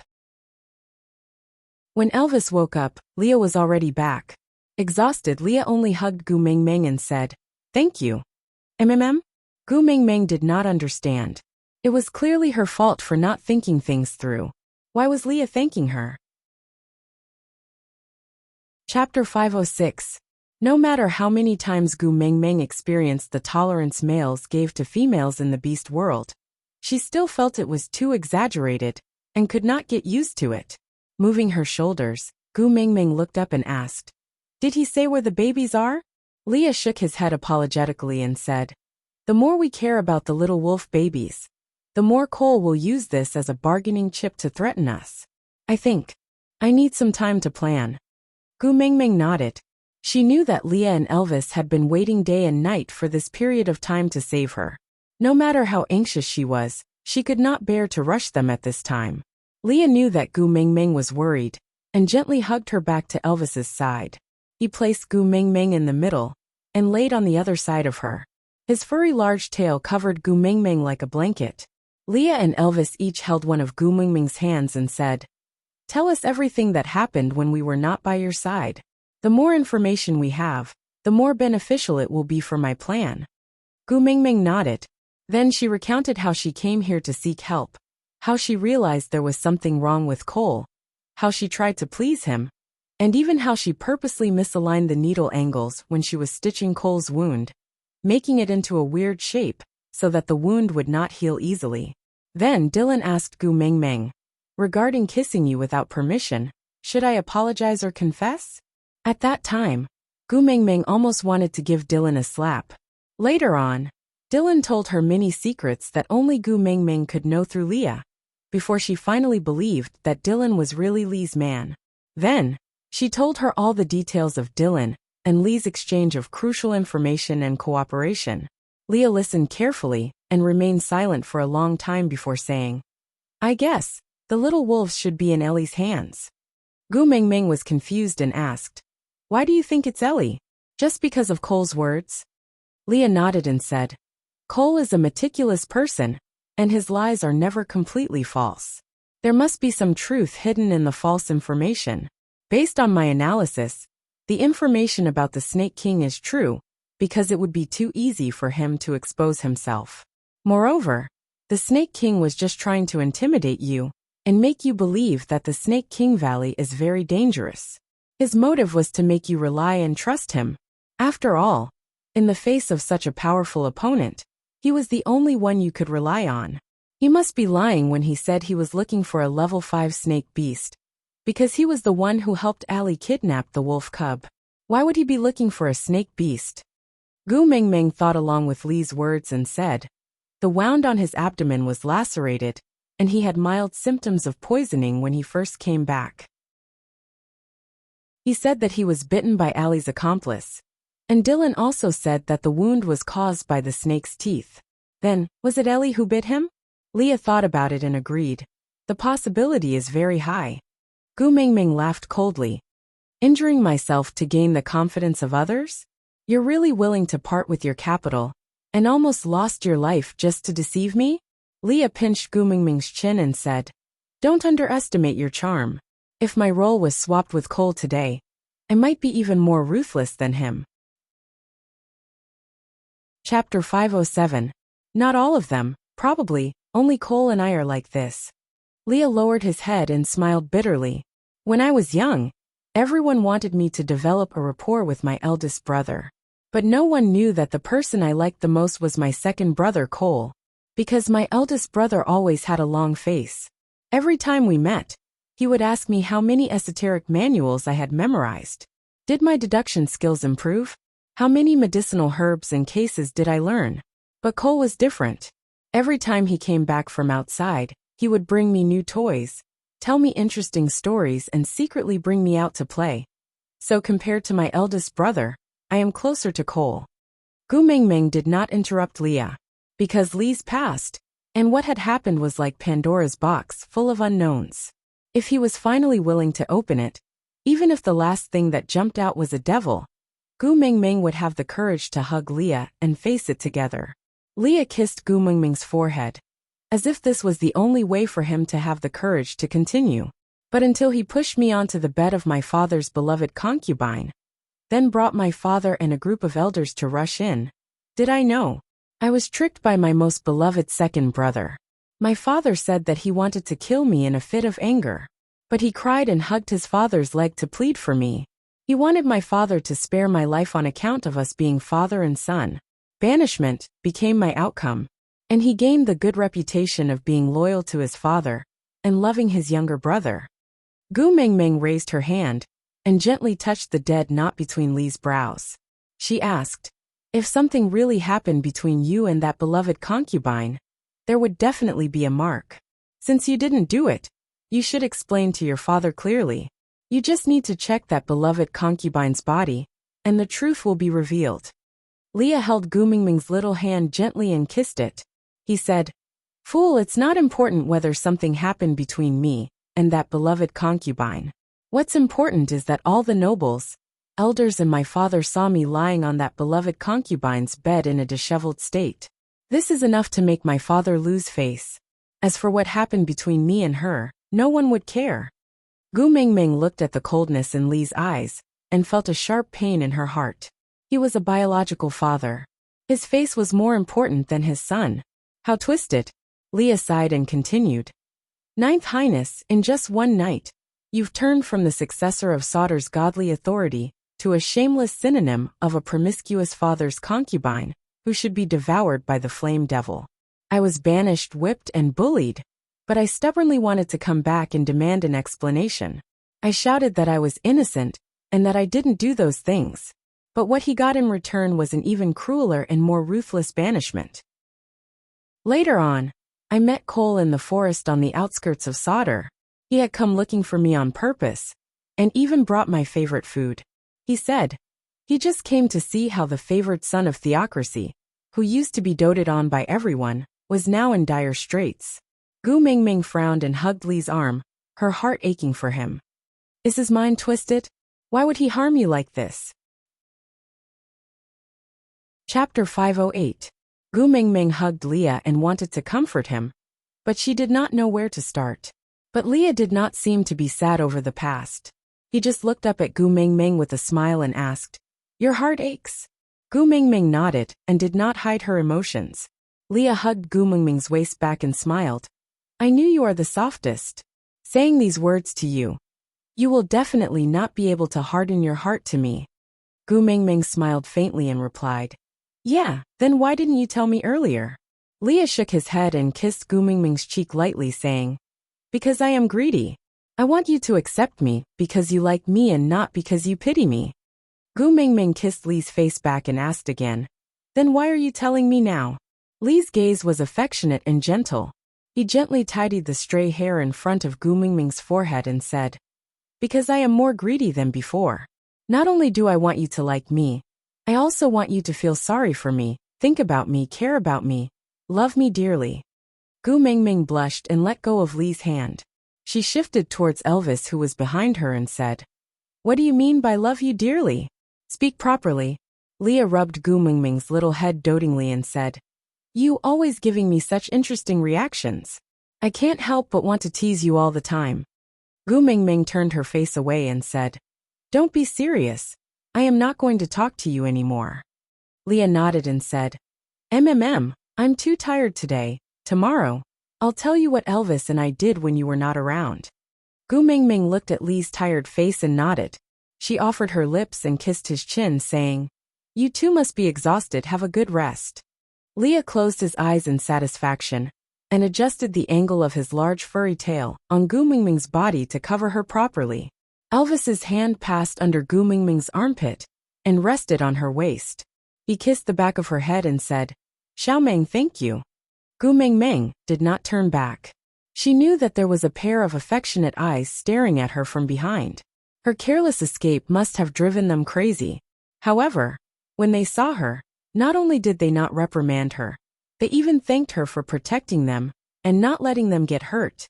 When Elvis woke up, Leah was already back. Exhausted, Leah only hugged Gu Mingming and said, "Thank you." Gu Mingming did not understand. It was clearly her fault for not thinking things through. Why was Leah thanking her? Chapter 506. No matter how many times Gu Mingming experienced the tolerance males gave to females in the beast world, she still felt it was too exaggerated, and could not get used to it. Moving her shoulders, Gu Mingming looked up and asked, "Did he say where the babies are?" Leah shook his head apologetically and said, "The more we care about the little wolf babies, the more Cole will use this as a bargaining chip to threaten us. I need some time to plan." Gu Mingming nodded. She knew that Leah and Elvis had been waiting day and night for this period of time to save her. No matter how anxious she was, she could not bear to rush them at this time. Leah knew that Gu Mingming was worried, and gently hugged her back to Elvis's side. He placed Gu Mingming in the middle, and laid on the other side of her. His furry large tail covered Gu Mingming like a blanket. Leah and Elvis each held one of Gu Mingming's hands and said, "Tell us everything that happened when we were not by your side. The more information we have, the more beneficial it will be for my plan." Gu Mingming nodded. Then she recounted how she came here to seek help, how she realized there was something wrong with Cole, how she tried to please him, and even how she purposely misaligned the needle angles when she was stitching Cole's wound, making it into a weird shape so that the wound would not heal easily. Then Dylan asked Gu Mingming, "Regarding kissing you without permission, should I apologize or confess?" At that time, Gu Mingming almost wanted to give Dylan a slap. Later on, Dylan told her many secrets that only Gu Mingming could know through Leah, before she finally believed that Dylan was really Lee's man. Then, she told her all the details of Dylan and Lee's exchange of crucial information and cooperation. Leah listened carefully and remained silent for a long time before saying, "I guess the little wolves should be in Ellie's hands." Gu Mingming was confused and asked, "Why do you think it's Ellie? Just because of Cole's words?" Leah nodded and said, "Cole is a meticulous person, and his lies are never completely false. There must be some truth hidden in the false information. Based on my analysis, the information about the Snake King is true, because it would be too easy for him to expose himself. Moreover, the Snake King was just trying to intimidate you and make you believe that the Snake King Valley is very dangerous. His motive was to make you rely and trust him. After all, in the face of such a powerful opponent, he was the only one you could rely on. He must be lying when he said he was looking for a level 5 snake beast, because he was the one who helped Allie kidnap the wolf cub. Why would he be looking for a snake beast?" Gu Mingming thought along with Lee's words and said, "The wound on his abdomen was lacerated, and he had mild symptoms of poisoning when he first came back. He said that he was bitten by Allie's accomplice, and Dylan also said that the wound was caused by the snake's teeth. Then, was it Ellie who bit him?" Leah thought about it and agreed. "The possibility is very high." Gu Mingming laughed coldly. "Injuring myself to gain the confidence of others? You're really willing to part with your capital, and almost lost your life just to deceive me?" Leah pinched Gu Mingming's chin and said, "Don't underestimate your charm. If my role was swapped with Cole today, I might be even more ruthless than him." Chapter 507. Not all of them, probably, only Cole and I are like this. Leah lowered his head and smiled bitterly. "When I was young, everyone wanted me to develop a rapport with my eldest brother. But no one knew that the person I liked the most was my second brother Cole, because my eldest brother always had a long face. Every time we met, he would ask me how many esoteric manuals I had memorized. Did my deduction skills improve? How many medicinal herbs and cases did I learn? But Cole was different. Every time he came back from outside, he would bring me new toys, tell me interesting stories, and secretly bring me out to play. So compared to my eldest brother, I am closer to Cole." Gu Mingming did not interrupt Leah, because Lee's past and what had happened was like Pandora's box full of unknowns. If he was finally willing to open it, even if the last thing that jumped out was a devil, Gu Mingming would have the courage to hug Leah and face it together. Leah kissed Gu Mingming's forehead, as if this was the only way for him to have the courage to continue. "But until he pushed me onto the bed of my father's beloved concubine, then brought my father and a group of elders to rush in, did I know? I was tricked by my most beloved second brother. My father said that he wanted to kill me in a fit of anger, but he cried and hugged his father's leg to plead for me. He wanted my father to spare my life on account of us being father and son. Banishment became my outcome, and he gained the good reputation of being loyal to his father and loving his younger brother." Gu Mingming raised her hand and gently touched the dead knot between Lee's brows. She asked, "If something really happened between you and that beloved concubine, there would definitely be a mark. Since you didn't do it, you should explain to your father clearly. You just need to check that beloved concubine's body, and the truth will be revealed." Leah held Gu Mingming's little hand gently and kissed it. He said, "Fool, it's not important whether something happened between me and that beloved concubine. What's important is that all the nobles, elders, and my father saw me lying on that beloved concubine's bed in a disheveled state. This is enough to make my father lose face. As for what happened between me and her, no one would care." Gu Mingming looked at the coldness in Lee's eyes and felt a sharp pain in her heart. He was a biological father. His face was more important than his son. How twisted. Leah sighed and continued. "Ninth Highness, in just one night, you've turned from the successor of Sauter's godly authority to a shameless synonym of a promiscuous father's concubine who should be devoured by the flame devil. I was banished, whipped, and bullied, but I stubbornly wanted to come back and demand an explanation. I shouted that I was innocent and that I didn't do those things. But what he got in return was an even crueler and more ruthless banishment. Later on, I met Cole in the forest on the outskirts of Sodor. He had come looking for me on purpose, and even brought my favorite food. He said he just came to see how the favored son of theocracy, who used to be doted on by everyone, was now in dire straits. Gu Mingming frowned and hugged Li's arm, her heart aching for him. Is his mind twisted? Why would he harm you like this? Chapter 508. Gu Mingming hugged Leah and wanted to comfort him, but she did not know where to start. But Leah did not seem to be sad over the past. He just looked up at Gu Mingming with a smile and asked, "Your heart aches?" Gu Mingming nodded and did not hide her emotions. Leah hugged Gu Mingming's waist back and smiled. "I knew you are the softest. Saying these words to you. You will definitely not be able to harden your heart to me." Gu Mingming smiled faintly and replied, "Yeah, then why didn't you tell me earlier?" Leah shook his head and kissed Gu Mingming's cheek lightly, saying, "Because I am greedy. I want you to accept me because you like me and not because you pity me." Gu Mingming kissed Li's face back and asked again, "Then why are you telling me now?" Li's gaze was affectionate and gentle. He gently tidied the stray hair in front of Gu Mingming's forehead and said, "Because I am more greedy than before. Not only do I want you to like me, I also want you to feel sorry for me, think about me, care about me, love me dearly." Gu Mingming blushed and let go of Li's hand. She shifted towards Elvis, who was behind her, and said, "What do you mean by love you dearly? Speak properly." Leah rubbed Gu Mingming's little head dotingly and said, "You always giving me such interesting reactions. I can't help but want to tease you all the time." Gu Mingming turned her face away and said, "Don't be serious. I am not going to talk to you anymore." Leah nodded and said, I'm too tired today. Tomorrow, I'll tell you what Elvis and I did when you were not around." Gu Mingming looked at Li's tired face and nodded. She offered her lips and kissed his chin, saying, "You too must be exhausted, have a good rest." Leah closed his eyes in satisfaction and adjusted the angle of his large furry tail on Gu Mingming's body to cover her properly. Elvis's hand passed under Gu Mingming's armpit and rested on her waist. He kissed the back of her head and said, "Xiaomeng, thank you." Gu Mingming did not turn back. She knew that there was a pair of affectionate eyes staring at her from behind. Her careless escape must have driven them crazy. However, when they saw her, not only did they not reprimand her, they even thanked her for protecting them and not letting them get hurt.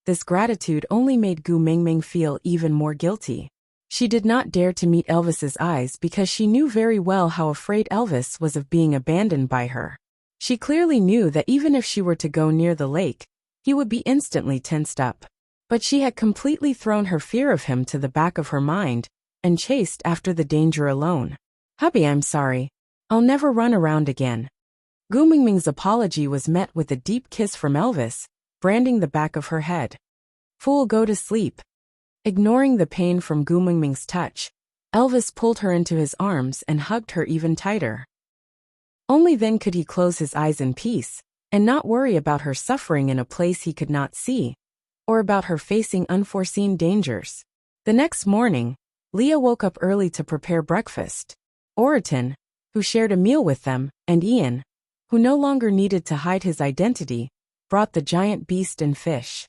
This gratitude only made Gu Mingming feel even more guilty. She did not dare to meet Elvis's eyes because she knew very well how afraid Elvis was of being abandoned by her. She clearly knew that even if she were to go near the lake, he would be instantly tensed up. But she had completely thrown her fear of him to the back of her mind and chased after the danger alone. "Hubby, I'm sorry. I'll never run around again." Gu Mingming's apology was met with a deep kiss from Elvis, branding the back of her head. "Fool, go to sleep." Ignoring the pain from Gu Mingming's touch, Elvis pulled her into his arms and hugged her even tighter. Only then could he close his eyes in peace and not worry about her suffering in a place he could not see, or about her facing unforeseen dangers. The next morning, Leah woke up early to prepare breakfast. Oriton, who shared a meal with them, and Ian, who no longer needed to hide his identity, brought the giant beast and fish.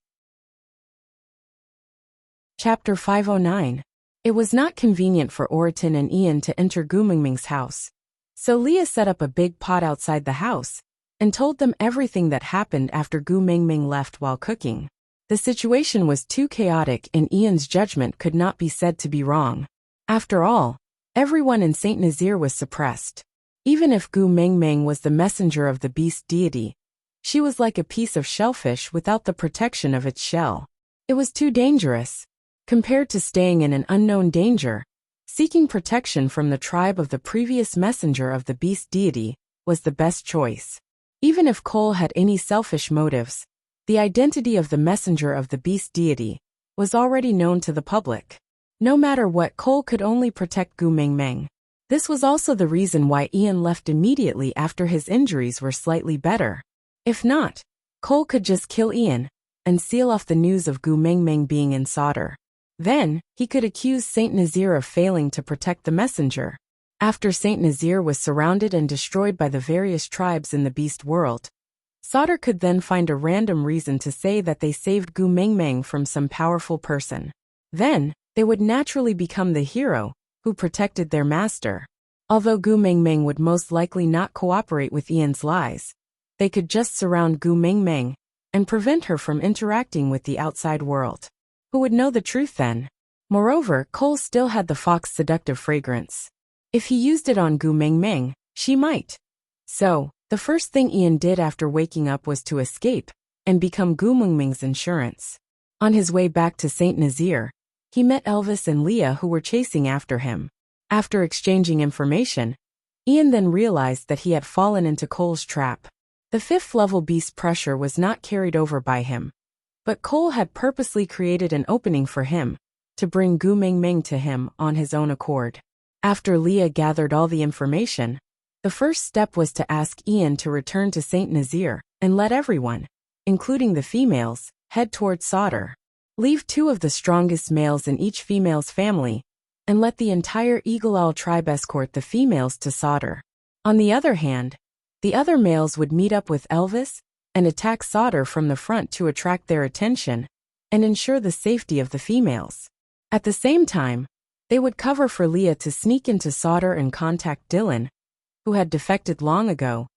Chapter 509. It was not convenient for Oriton and Ian to enter Gu Mingming's house, so Leah set up a big pot outside the house and told them everything that happened after Gu Mingming left while cooking. The situation was too chaotic and Ian's judgment could not be said to be wrong. After all, everyone in Saint Nazaire was suppressed. Even if Gu Mingming was the messenger of the beast deity, she was like a piece of shellfish without the protection of its shell. It was too dangerous. Compared to staying in an unknown danger, seeking protection from the tribe of the previous messenger of the beast deity was the best choice. Even if Cole had any selfish motives, the identity of the messenger of the beast deity was already known to the public. No matter what, Cole could only protect Gu Mingming. This was also the reason why Ian left immediately after his injuries were slightly better. If not, Cole could just kill Ian and seal off the news of Gu Mingming being in Sodor. Then, he could accuse Saint Nazaire of failing to protect the messenger. After Saint Nazir was surrounded and destroyed by the various tribes in the beast world, Sauter could then find a random reason to say that they saved Gu Mingming from some powerful person. Then, they would naturally become the hero who protected their master. Although Gu Mingming would most likely not cooperate with Ian's lies, they could just surround Gu Mingming and prevent her from interacting with the outside world. Who would know the truth then? Moreover, Cole still had the fox's seductive fragrance. If he used it on Gu Mingming, she might. So, the first thing Ian did after waking up was to escape and become Gu Mingming's insurance. On his way back to Saint Nazir, he met Elvis and Leah who were chasing after him. After exchanging information, Ian then realized that he had fallen into Cole's trap. The 5th level beast pressure was not carried over by him, but Cole had purposely created an opening for him to bring Gu Mingming to him on his own accord. After Leah gathered all the information, the first step was to ask Ian to return to Saint Nazir and let everyone, including the females, head toward Sauter. Leave 2 of the strongest males in each female's family, and let the entire Eagle Owl tribe escort the females to Sauter. On the other hand, the other males would meet up with Elvis and attack Sauter from the front to attract their attention and ensure the safety of the females. At the same time, they would cover for Leah to sneak into Sauter and contact Dylan, who had defected long ago,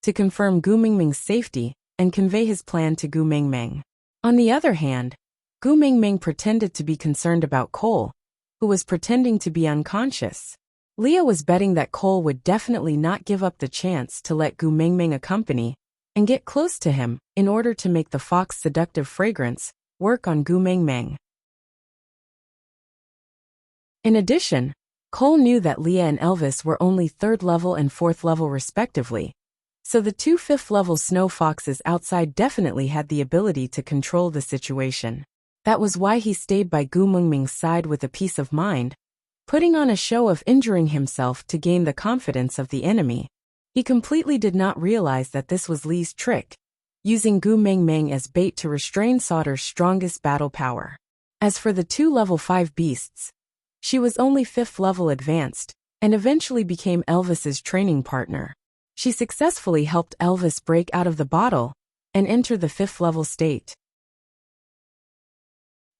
to confirm Gu Mingming's safety and convey his plan to Gu Mingming. On the other hand, Gu Mingming pretended to be concerned about Cole, who was pretending to be unconscious. Leah was betting that Cole would definitely not give up the chance to let Gu Mingming accompany and get close to him in order to make the fox's seductive fragrance work on Gu Mingming. In addition, Cole knew that Leah and Elvis were only 3rd level and 4th level respectively, so the 2 5th level snow foxes outside definitely had the ability to control the situation. That was why he stayed by Gu Mingming's side with a peace of mind, putting on a show of injuring himself to gain the confidence of the enemy. He completely did not realize that this was Lee's trick, using Gu Mingming as bait to restrain Sauter's strongest battle power. As for the 2 level 5 beasts, she was only 5th level advanced, and eventually became Elvis's training partner. She successfully helped Elvis break out of the bottle and enter the 5th level state.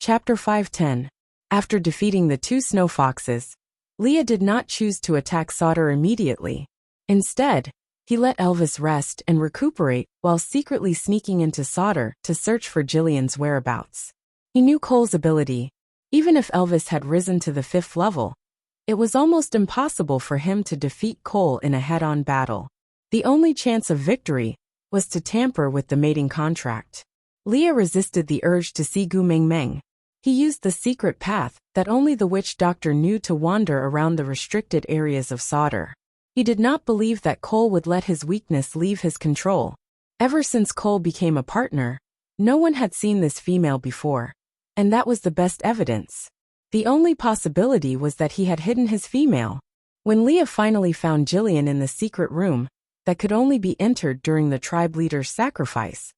Chapter 510. After defeating the 2 snow foxes, Leah did not choose to attack Sauter immediately. Instead, he let Elvis rest and recuperate while secretly sneaking into Sauter to search for Jillian's whereabouts. He knew Cole's ability. Even if Elvis had risen to the 5th level, it was almost impossible for him to defeat Cole in a head-on battle. The only chance of victory was to tamper with the mating contract. Leah resisted the urge to see Gu Mingming. He used the secret path that only the witch doctor knew to wander around the restricted areas of Sauter. He did not believe that Cole would let his weakness leave his control. Ever since Cole became a partner, no one had seen this female before, and that was the best evidence. The only possibility was that he had hidden his female. When Leah finally found Jillian in the secret room that could only be entered during the tribe leader's sacrifice,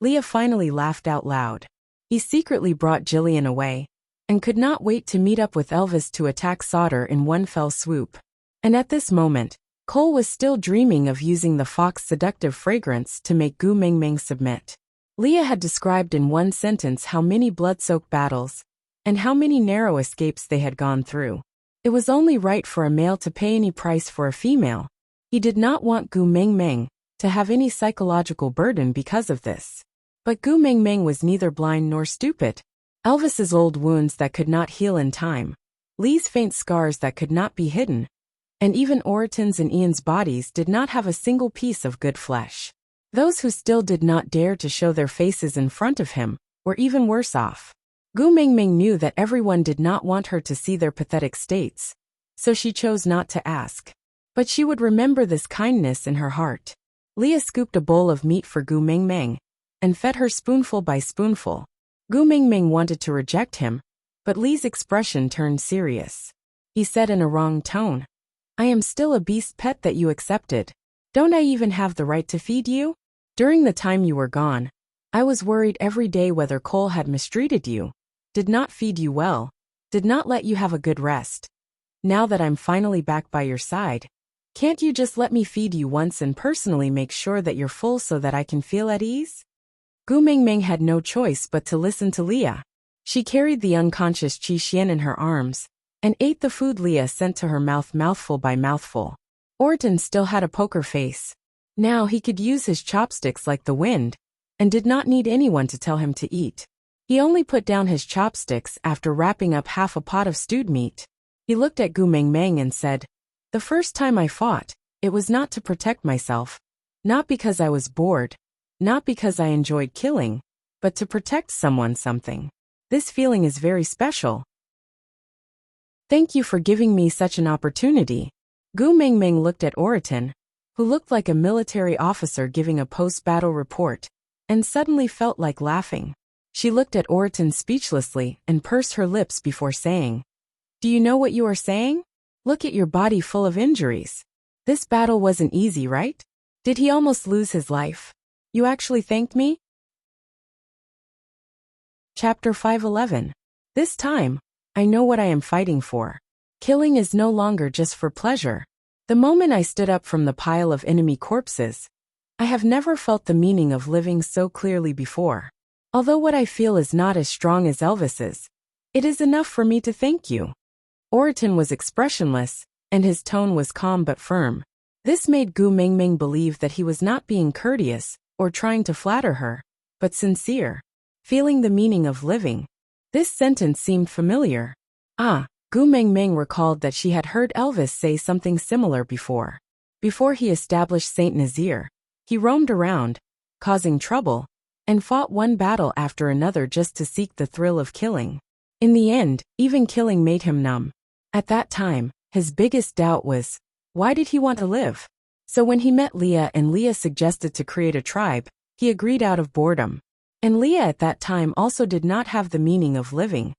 Leah finally laughed out loud. He secretly brought Jillian away, and could not wait to meet up with Elvis to attack Sauter in one fell swoop. And at this moment, Cole was still dreaming of using the fox's seductive fragrance to make Gu Mingming submit. Leah had described in one sentence how many blood-soaked battles and how many narrow escapes they had gone through. It was only right for a male to pay any price for a female. He did not want Gu Mingming to have any psychological burden because of this. But Gu Mingming was neither blind nor stupid. Elvis's old wounds that could not heal in time, Lee's faint scars that could not be hidden, and even Oraton's and Ian's bodies did not have a single piece of good flesh. Those who still did not dare to show their faces in front of him were even worse off. Gu Mingming knew that everyone did not want her to see their pathetic states, so she chose not to ask. But she would remember this kindness in her heart. Leah scooped a bowl of meat for Gu Mingming and fed her spoonful by spoonful. Gu Mingming wanted to reject him, but Lee's expression turned serious. He said in a wrong tone, "I am still a beast pet that you accepted. Don't I even have the right to feed you? During the time you were gone, I was worried every day whether Cole had mistreated you, did not feed you well, did not let you have a good rest. Now that I'm finally back by your side, can't you just let me feed you once and personally make sure that you're full so that I can feel at ease? Gu Mingming had no choice but to listen to Leah. She carried the unconscious Qi Xian in her arms and ate the food Leah sent to her mouth mouthful by mouthful. Orton still had a poker face. Now he could use his chopsticks like the wind and did not need anyone to tell him to eat. He only put down his chopsticks after wrapping up half a pot of stewed meat. He looked at Gu Mingming and said, "The first time I fought, it was not to protect myself, not because I was bored, not because I enjoyed killing, but to protect something. This feeling is very special. Thank you for giving me such an opportunity." Gu Mingming looked at Oraton, who looked like a military officer giving a post-battle report, and suddenly felt like laughing. She looked at Oraton speechlessly and pursed her lips before saying, "Do you know what you are saying? Look at your body full of injuries. This battle wasn't easy, right? Did he almost lose his life? You actually thanked me?" Chapter 511. This time, I know what I am fighting for. Killing is no longer just for pleasure. The moment I stood up from the pile of enemy corpses, I have never felt the meaning of living so clearly before. Although what I feel is not as strong as Elvis's, it is enough for me to thank you. Oraton was expressionless, and his tone was calm but firm. This made Gu Mingming believe that he was not being courteous or trying to flatter her, but sincere. Feeling the meaning of living. This sentence seemed familiar. Gu Mingming recalled that she had heard Elvis say something similar before. Before he established Saint Nazaire, he roamed around, causing trouble, and fought one battle after another just to seek the thrill of killing. In the end, even killing made him numb. At that time, his biggest doubt was, why did he want to live? So when he met Leah and Leah suggested to create a tribe, he agreed out of boredom. And Leah at that time also did not have the meaning of living.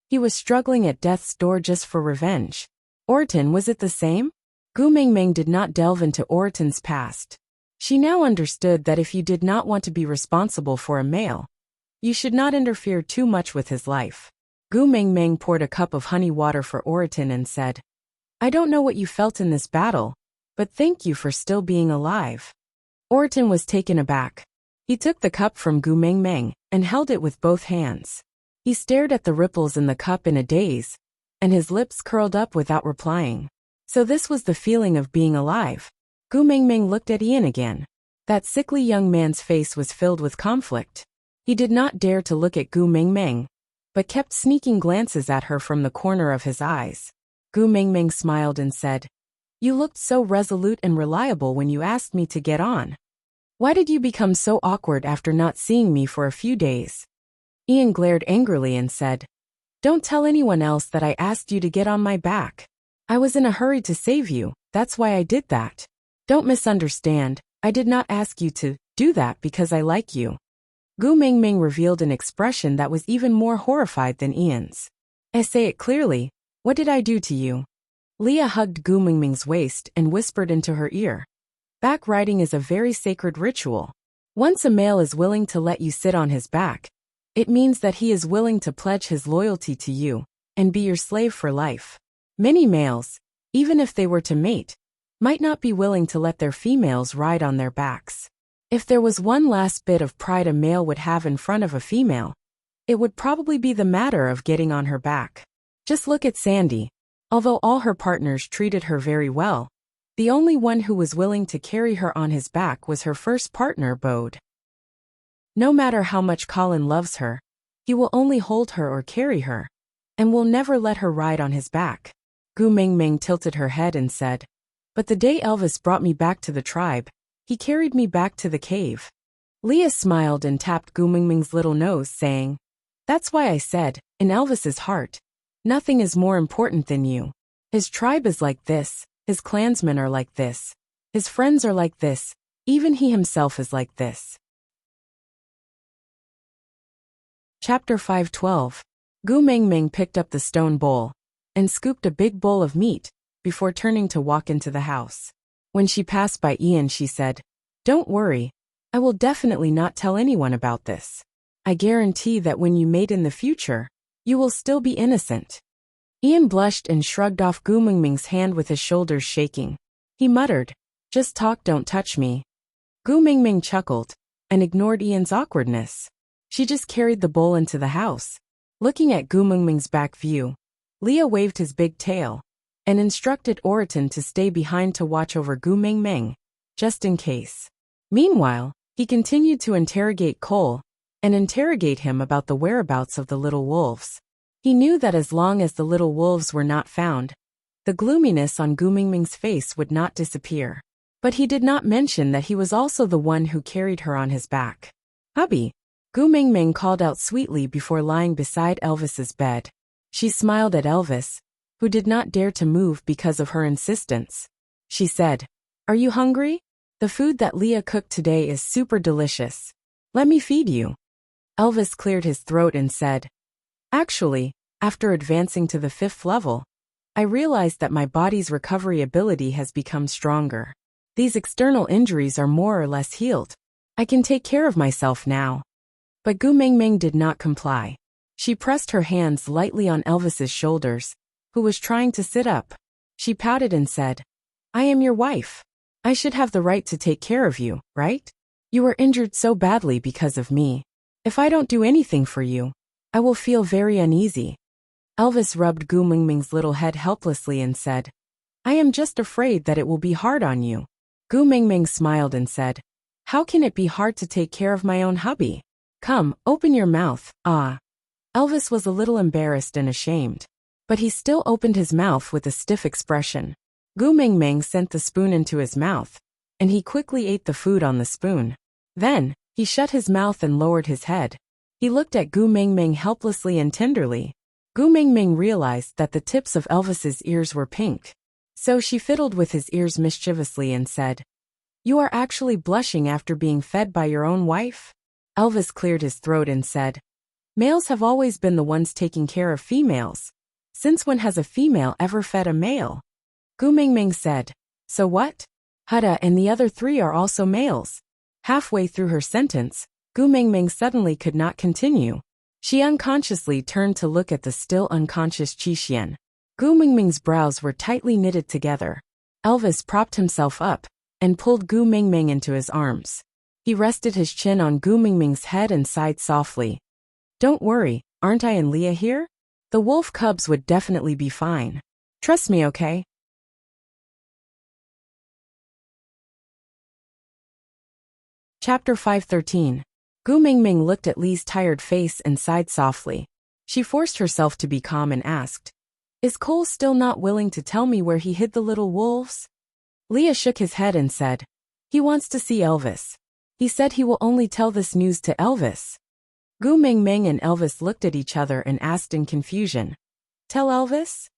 He was struggling at death's door just for revenge. Oraton, was it the same? Gu Mingming did not delve into Oraton's past. She now understood that if you did not want to be responsible for a male, you should not interfere too much with his life. Gu Mingming poured a cup of honey water for Oraton and said, "I don't know what you felt in this battle, but thank you for still being alive." Oraton was taken aback. He took the cup from Gu Mingming and held it with both hands. He stared at the ripples in the cup in a daze, and his lips curled up without replying. So this was the feeling of being alive. Gu Mingming looked at Ian again. That sickly young man's face was filled with conflict. He did not dare to look at Gu Mingming, but kept sneaking glances at her from the corner of his eyes. Gu Mingming smiled and said, "You looked so resolute and reliable when you asked me to get on. Why did you become so awkward after not seeing me for a few days?" Ian glared angrily and said, "Don't tell anyone else that I asked you to get on my back. I was in a hurry to save you, that's why I did that. Don't misunderstand, I did not ask you to do that because I like you." Gu Mingming revealed an expression that was even more horrified than Ian's. "Say it clearly, what did I do to you?" Leah hugged Gu Mingming's waist and whispered into her ear. Back riding is a very sacred ritual. Once a male is willing to let you sit on his back, it means that he is willing to pledge his loyalty to you and be your slave for life. Many males, even if they were to mate, might not be willing to let their females ride on their backs. If there was one last bit of pride a male would have in front of a female, it would probably be the matter of getting on her back. Just look at Sandy. Although all her partners treated her very well, the only one who was willing to carry her on his back was her first partner, Bode. No matter how much Colin loves her, he will only hold her or carry her, and will never let her ride on his back. Gu Mingming tilted her head and said, "But the day Elvis brought me back to the tribe, he carried me back to the cave." Leah smiled and tapped Gu Mingming's little nose, saying, "That's why I said, in Elvis's heart, nothing is more important than you. His tribe is like this, his clansmen are like this, his friends are like this, even he himself is like this." Chapter 512. Gu Mingming picked up the stone bowl and scooped a big bowl of meat before turning to walk into the house. When she passed by Ian, she said, "Don't worry, I will definitely not tell anyone about this. I guarantee that when you mate in the future, you will still be innocent." Ian blushed and shrugged off Gu Mingming's hand with his shoulders shaking. He muttered, "Just talk, don't touch me." Gu Mingming chuckled and ignored Ian's awkwardness. She just carried the bowl into the house. Looking at Gu Mingming's back view, Leah waved his big tail and instructed Oriton to stay behind to watch over Gu Mingming, just in case. Meanwhile, he continued to interrogate Cole and interrogate him about the whereabouts of the little wolves. He knew that as long as the little wolves were not found, the gloominess on Gu Mingming's face would not disappear. But he did not mention that he was also the one who carried her on his back. "Hubby," Gu Mingming called out sweetly before lying beside Elvis's bed. She smiled at Elvis, who did not dare to move because of her insistence. She said, "Are you hungry? The food that Leah cooked today is super delicious. Let me feed you." Elvis cleared his throat and said, "Actually, after advancing to the 5th level, I realized that my body's recovery ability has become stronger. These external injuries are more or less healed. I can take care of myself now." But Gu Mingming did not comply. She pressed her hands lightly on Elvis's shoulders, who was trying to sit up. She pouted and said, "I am your wife. I should have the right to take care of you, right? You were injured so badly because of me. If I don't do anything for you, I will feel very uneasy." Elvis rubbed Gu Mingming's little head helplessly and said, "I am just afraid that it will be hard on you." Gu Mingming smiled and said, "How can it be hard to take care of my own hubby? Come, open your mouth." Elvis was a little embarrassed and ashamed, but he still opened his mouth with a stiff expression. Gu Mingming sent the spoon into his mouth, and he quickly ate the food on the spoon. Then, he shut his mouth and lowered his head. He looked at Gu Mingming helplessly and tenderly. Gu Mingming realized that the tips of Elvis's ears were pink. So she fiddled with his ears mischievously and said, "You are actually blushing after being fed by your own wife?" Elvis cleared his throat and said, "Males have always been the ones taking care of females. Since when has a female ever fed a male?" Gu Mingming said, "So what? Hada and the other 3 are also males." Halfway through her sentence, Gu Mingming suddenly could not continue. She unconsciously turned to look at the still unconscious Qixian. Gu Mingming's brows were tightly knitted together. Elvis propped himself up and pulled Gu Mingming into his arms. He rested his chin on Gu Mingming's head and sighed softly. "Don't worry, aren't I and Leah here? The wolf cubs would definitely be fine. Trust me, okay?" Chapter 513. Gu Mingming looked at Lee's tired face and sighed softly. She forced herself to be calm and asked, "Is Cole still not willing to tell me where he hid the little wolves?" Leah shook his head and said, "He wants to see Elvis. He said he will only tell this news to Elvis." Gu Mingming and Elvis looked at each other and asked in confusion, "Tell Elvis?"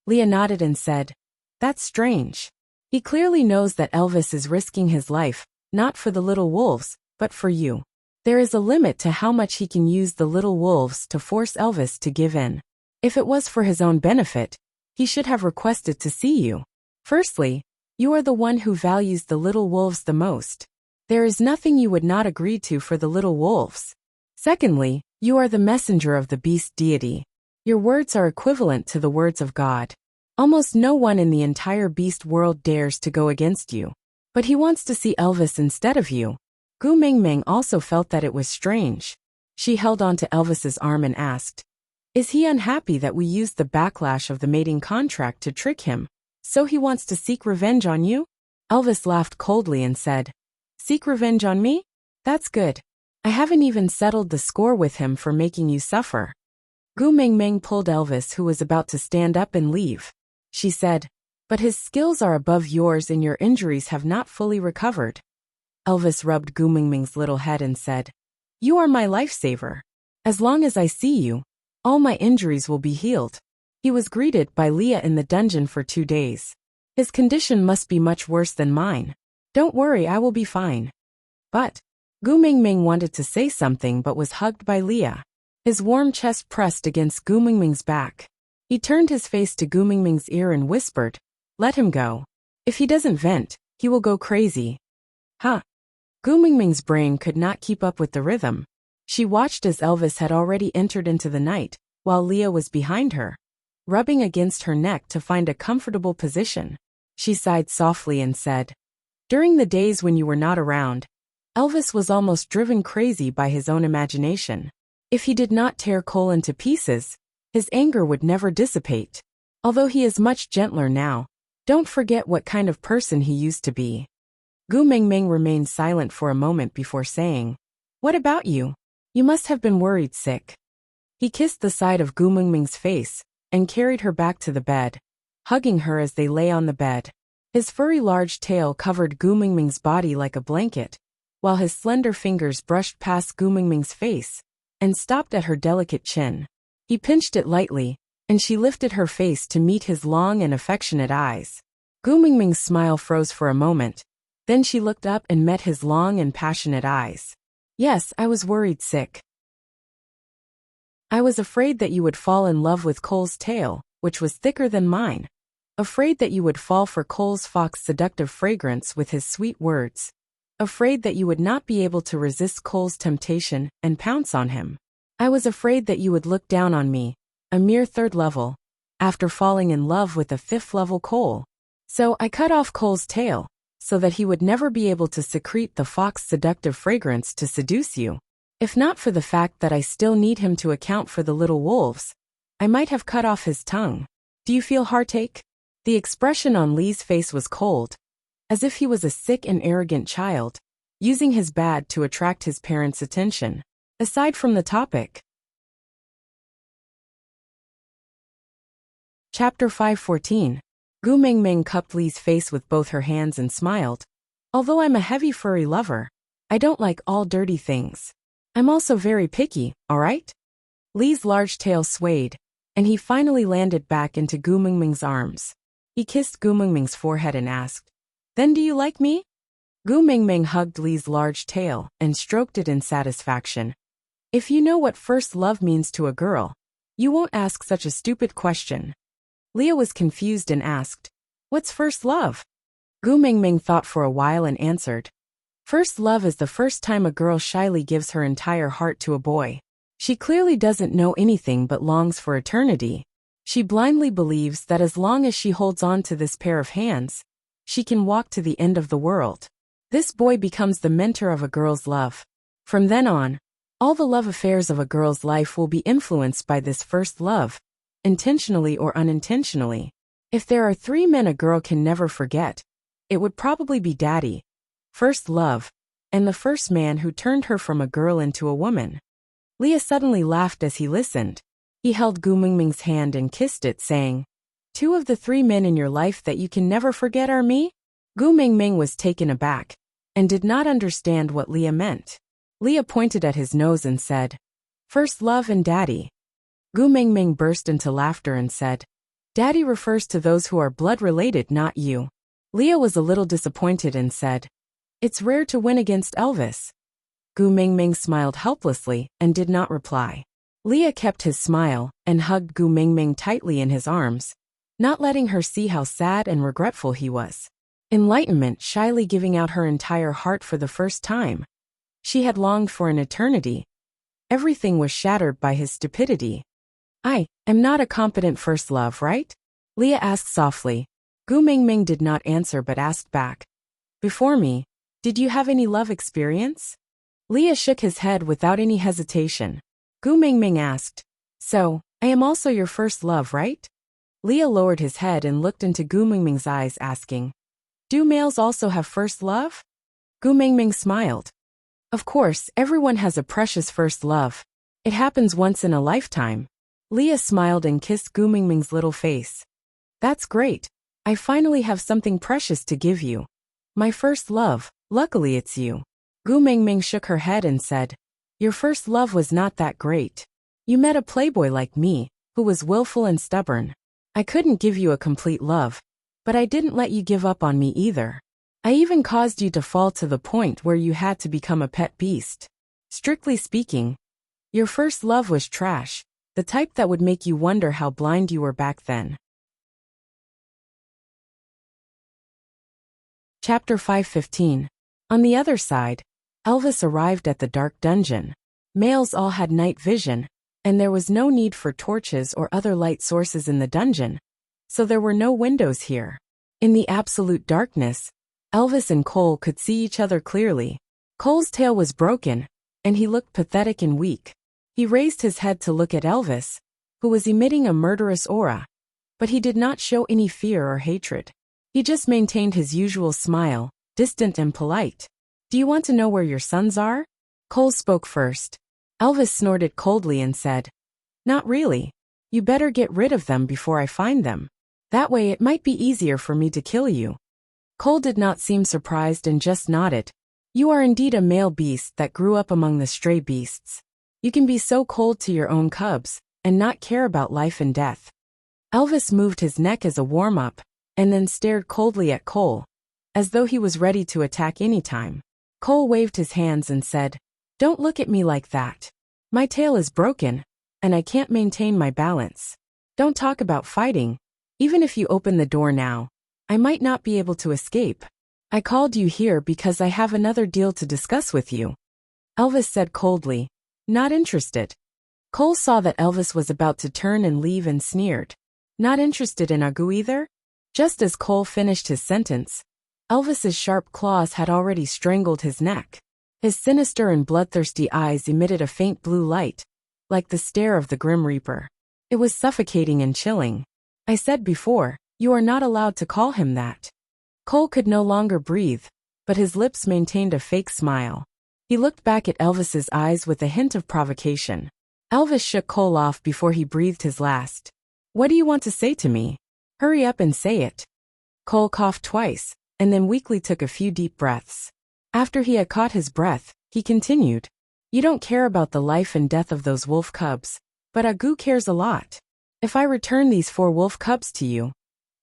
Leah nodded and said, "That's strange. He clearly knows that Elvis is risking his life, not for the little wolves, but for you. There is a limit to how much he can use the little wolves to force Elvis to give in. If it was for his own benefit, he should have requested to see you. Firstly, you are the one who values the little wolves the most. There is nothing you would not agree to for the little wolves. Secondly, you are the messenger of the beast deity. Your words are equivalent to the words of God. Almost no one in the entire beast world dares to go against you. But he wants to see Elvis instead of you." Gu Mingming also felt that it was strange. She held on to Elvis's arm and asked, "Is he unhappy that we used the backlash of the mating contract to trick him, so he wants to seek revenge on you?" Elvis laughed coldly and said, "Seek revenge on me? That's good. I haven't even settled the score with him for making you suffer." Gu Mingming pulled Elvis, who was about to stand up and leave. She said, "But his skills are above yours and your injuries have not fully recovered." Elvis rubbed Gu Mingming's little head and said, "You are my lifesaver. As long as I see you, all my injuries will be healed." He was greeted by Leah in the dungeon for 2 days. "His condition must be much worse than mine. Don't worry, I will be fine." But Gu Mingming wanted to say something but was hugged by Leah. His warm chest pressed against Gu Mingming's back. He turned his face to Gu Mingming's ear and whispered, "Let him go. If he doesn't vent, he will go crazy." Huh. Gu Mingming's brain could not keep up with the rhythm. She watched as Elvis had already entered into the night, while Leah was behind her. rubbing against her neck to find a comfortable position. She sighed softly and said, "During the days when you were not around, Elvis was almost driven crazy by his own imagination. If he did not tear Cole into pieces, his anger would never dissipate. Although he is much gentler now, don't forget what kind of person he used to be." Gu Mingming remained silent for a moment before saying, "What about you? You must have been worried sick." He kissed the side of Gu Mingming's face and carried her back to the bed, hugging her as they lay on the bed. His furry large tail covered Gu Mingming's body like a blanket, while his slender fingers brushed past Gu Mingming's face and stopped at her delicate chin. He pinched it lightly, and she lifted her face to meet his long and affectionate eyes. Gu Mingming's smile froze for a moment, then she looked up and met his long and passionate eyes. "Yes, I was worried sick. I was afraid that you would fall in love with Cole's tail, which was thicker than mine. Afraid that you would fall for Cole's fox's seductive fragrance with his sweet words. Afraid that you would not be able to resist Cole's temptation and pounce on him. I was afraid that you would look down on me, a mere third level, after falling in love with a fifth level Cole. So I cut off Cole's tail, so that he would never be able to secrete the fox's seductive fragrance to seduce you. If not for the fact that I still need him to account for the little wolves, I might have cut off his tongue. Do you feel heartache?" The expression on Lee's face was cold, as if he was a sick and arrogant child, using his bad to attract his parents' attention. Aside from the topic. Chapter 5:14. Gu Mingming cupped Lee's face with both her hands and smiled. "Although I'm a heavy furry lover, I don't like all dirty things. I'm also very picky, alright?" Lee's large tail swayed, and he finally landed back into Gu Mingming's arms. He kissed Gu Mingming's forehead and asked, "Then do you like me?" Gu Mingming hugged Lee's large tail and stroked it in satisfaction. "If you know what first love means to a girl, you won't ask such a stupid question." Leah was confused and asked, "What's first love?" Gu Mingming thought for a while and answered, "First love is the first time a girl shyly gives her entire heart to a boy. She clearly doesn't know anything but longs for eternity. She blindly believes that as long as she holds on to this pair of hands, she can walk to the end of the world. This boy becomes the mentor of a girl's love. From then on, all the love affairs of a girl's life will be influenced by this first love, intentionally or unintentionally. If there are 3 men a girl can never forget, it would probably be Daddy, first love, and the first man who turned her from a girl into a woman." Leah suddenly laughed as he listened. He held Gu Mingming's hand and kissed it, saying, "2 of the 3 men in your life that you can never forget are me?" Gu Mingming was taken aback and did not understand what Leah meant. Leah pointed at his nose and said, "First love and Daddy." Gu Mingming burst into laughter and said, "Daddy refers to those who are blood-related, not you." Leah was a little disappointed and said, "It's rare to win against Elvis." Gu Mingming smiled helplessly and did not reply. Leah kept his smile and hugged Gu Mingming tightly in his arms, not letting her see how sad and regretful he was. Enlightenment shyly giving out her entire heart for the first time. She had longed for an eternity. Everything was shattered by his stupidity. "I am not a competent first love, right?" Leah asked softly. Gu Mingming did not answer but asked back, "Before me, did you have any love experience?" Leah shook his head without any hesitation. Gu Mingming asked, "So, I am also your first love, right?" Leah lowered his head and looked into Gu Mingming's eyes, asking, "Do males also have first love?" Gu Mingming smiled. "Of course, everyone has a precious first love. It happens once in a lifetime." Leah smiled and kissed Gu Mingming's little face. "That's great. I finally have something precious to give you. My first love, luckily it's you." Gu Mingming shook her head and said, "Your first love was not that great. You met a playboy like me, who was willful and stubborn. I couldn't give you a complete love, but I didn't let you give up on me either. I even caused you to fall to the point where you had to become a pet beast. Strictly speaking, your first love was trash, the type that would make you wonder how blind you were back then." Chapter 5:15. On the other side, Elvis arrived at the dark dungeon. Males all had night vision, and there was no need for torches or other light sources in the dungeon, so there were no windows here. In the absolute darkness, Elvis and Cole could see each other clearly. Cole's tail was broken, and he looked pathetic and weak. He raised his head to look at Elvis, who was emitting a murderous aura, but he did not show any fear or hatred. He just maintained his usual smile, distant and polite. "Do you want to know where your sons are?" Cole spoke first. Elvis snorted coldly and said, "Not really. You better get rid of them before I find them. That way it might be easier for me to kill you." Cole did not seem surprised and just nodded. "You are indeed a male beast that grew up among the stray beasts. You can be so cold to your own cubs, and not care about life and death." Elvis moved his neck as a warm-up, and then stared coldly at Cole, as though he was ready to attack any time. Cole waved his hands and said, "Don't look at me like that. My tail is broken, and I can't maintain my balance. Don't talk about fighting. Even if you open the door now, I might not be able to escape. I called you here because I have another deal to discuss with you." Elvis said coldly, "Not interested." Cole saw that Elvis was about to turn and leave and sneered, "Not interested in Agu either?" Just as Cole finished his sentence, Elvis's sharp claws had already strangled his neck. His sinister and bloodthirsty eyes emitted a faint blue light, like the stare of the Grim Reaper. It was suffocating and chilling. "I said before, you are not allowed to call him that." Cole could no longer breathe, but his lips maintained a fake smile. He looked back at Elvis's eyes with a hint of provocation. Elvis shook Cole off before he breathed his last. "What do you want to say to me? Hurry up and say it." Cole coughed twice, and then weakly took a few deep breaths. After he had caught his breath, he continued, "You don't care about the life and death of those wolf cubs, but Agu cares a lot. If I return these 4 wolf cubs to you,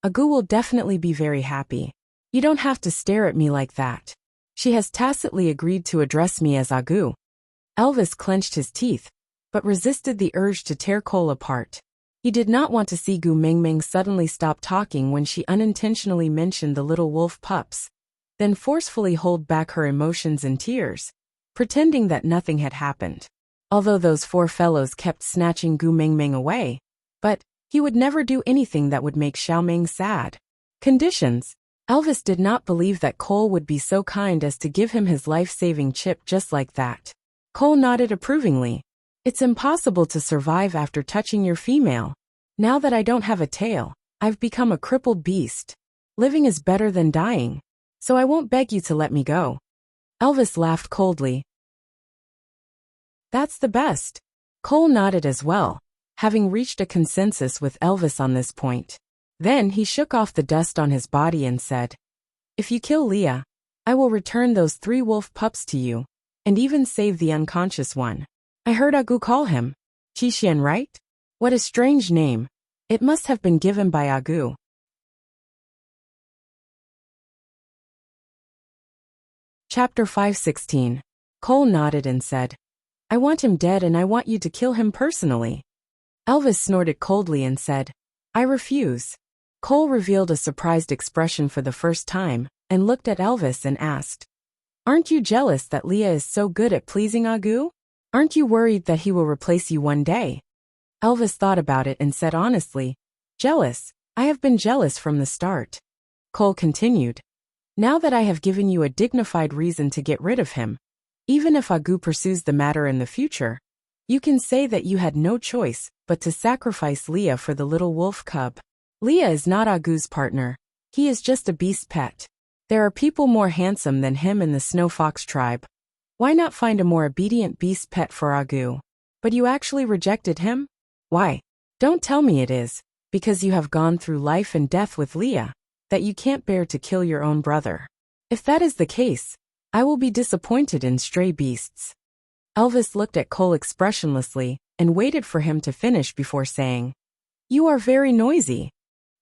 Agu will definitely be very happy. You don't have to stare at me like that. She has tacitly agreed to address me as Agu." Elvis clenched his teeth, but resisted the urge to tear Cole apart. He did not want to see Gu Mingming suddenly stop talking when she unintentionally mentioned the little wolf pups, then forcefully hold back her emotions and tears, pretending that nothing had happened. Although those 4 fellows kept snatching Gu Mingming away, but he would never do anything that would make Xiaoming sad. Conditions. Elvis did not believe that Cole would be so kind as to give him his life-saving chip just like that. Cole nodded approvingly. "It's impossible to survive after touching your female. Now that I don't have a tail, I've become a crippled beast. Living is better than dying, so I won't beg you to let me go." Elvis laughed coldly. "That's the best." Cole nodded as well, having reached a consensus with Elvis on this point. Then he shook off the dust on his body and said, "If you kill Leah, I will return those 3 wolf pups to you, and even save the unconscious one. I heard Agu call him Qixian, right? What a strange name. It must have been given by Agu." Chapter 516. Cole nodded and said, "I want him dead and I want you to kill him personally." Elvis snorted coldly and said, "I refuse." Cole revealed a surprised expression for the first time, and looked at Elvis and asked, "Aren't you jealous that Leah is so good at pleasing Agu? Aren't you worried that he will replace you one day?" Elvis thought about it and said honestly, "Jealous? I have been jealous from the start." Cole continued, "Now that I have given you a dignified reason to get rid of him, even if Agu pursues the matter in the future, you can say that you had no choice but to sacrifice Leah for the little wolf cub. Leah is not Agu's partner. He is just a beast pet. There are people more handsome than him in the Snow Fox tribe. Why not find a more obedient beast pet for Agu? But you actually rejected him? Why? Don't tell me it is because you have gone through life and death with Leah, that you can't bear to kill your own brother. If that is the case, I will be disappointed in stray beasts." Elvis looked at Cole expressionlessly and waited for him to finish before saying, "You are very noisy."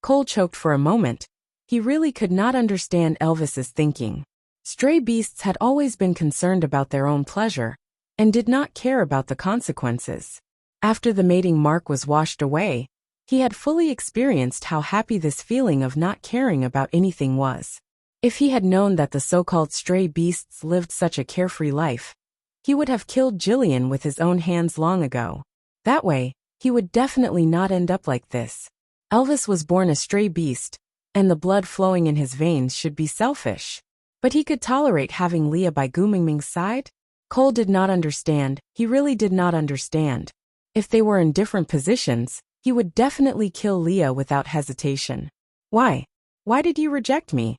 Cole choked for a moment. He really could not understand Elvis's thinking. Stray beasts had always been concerned about their own pleasure, and did not care about the consequences. After the mating mark was washed away, he had fully experienced how happy this feeling of not caring about anything was. If he had known that the so-called stray beasts lived such a carefree life, he would have killed Jillian with his own hands long ago. That way, he would definitely not end up like this. Elvis was born a stray beast, and the blood flowing in his veins should be selfish. But he could tolerate having Leah by Gu Mingming's side? Cole did not understand, he really did not understand. If they were in different positions, he would definitely kill Leah without hesitation. Why? Why did you reject me?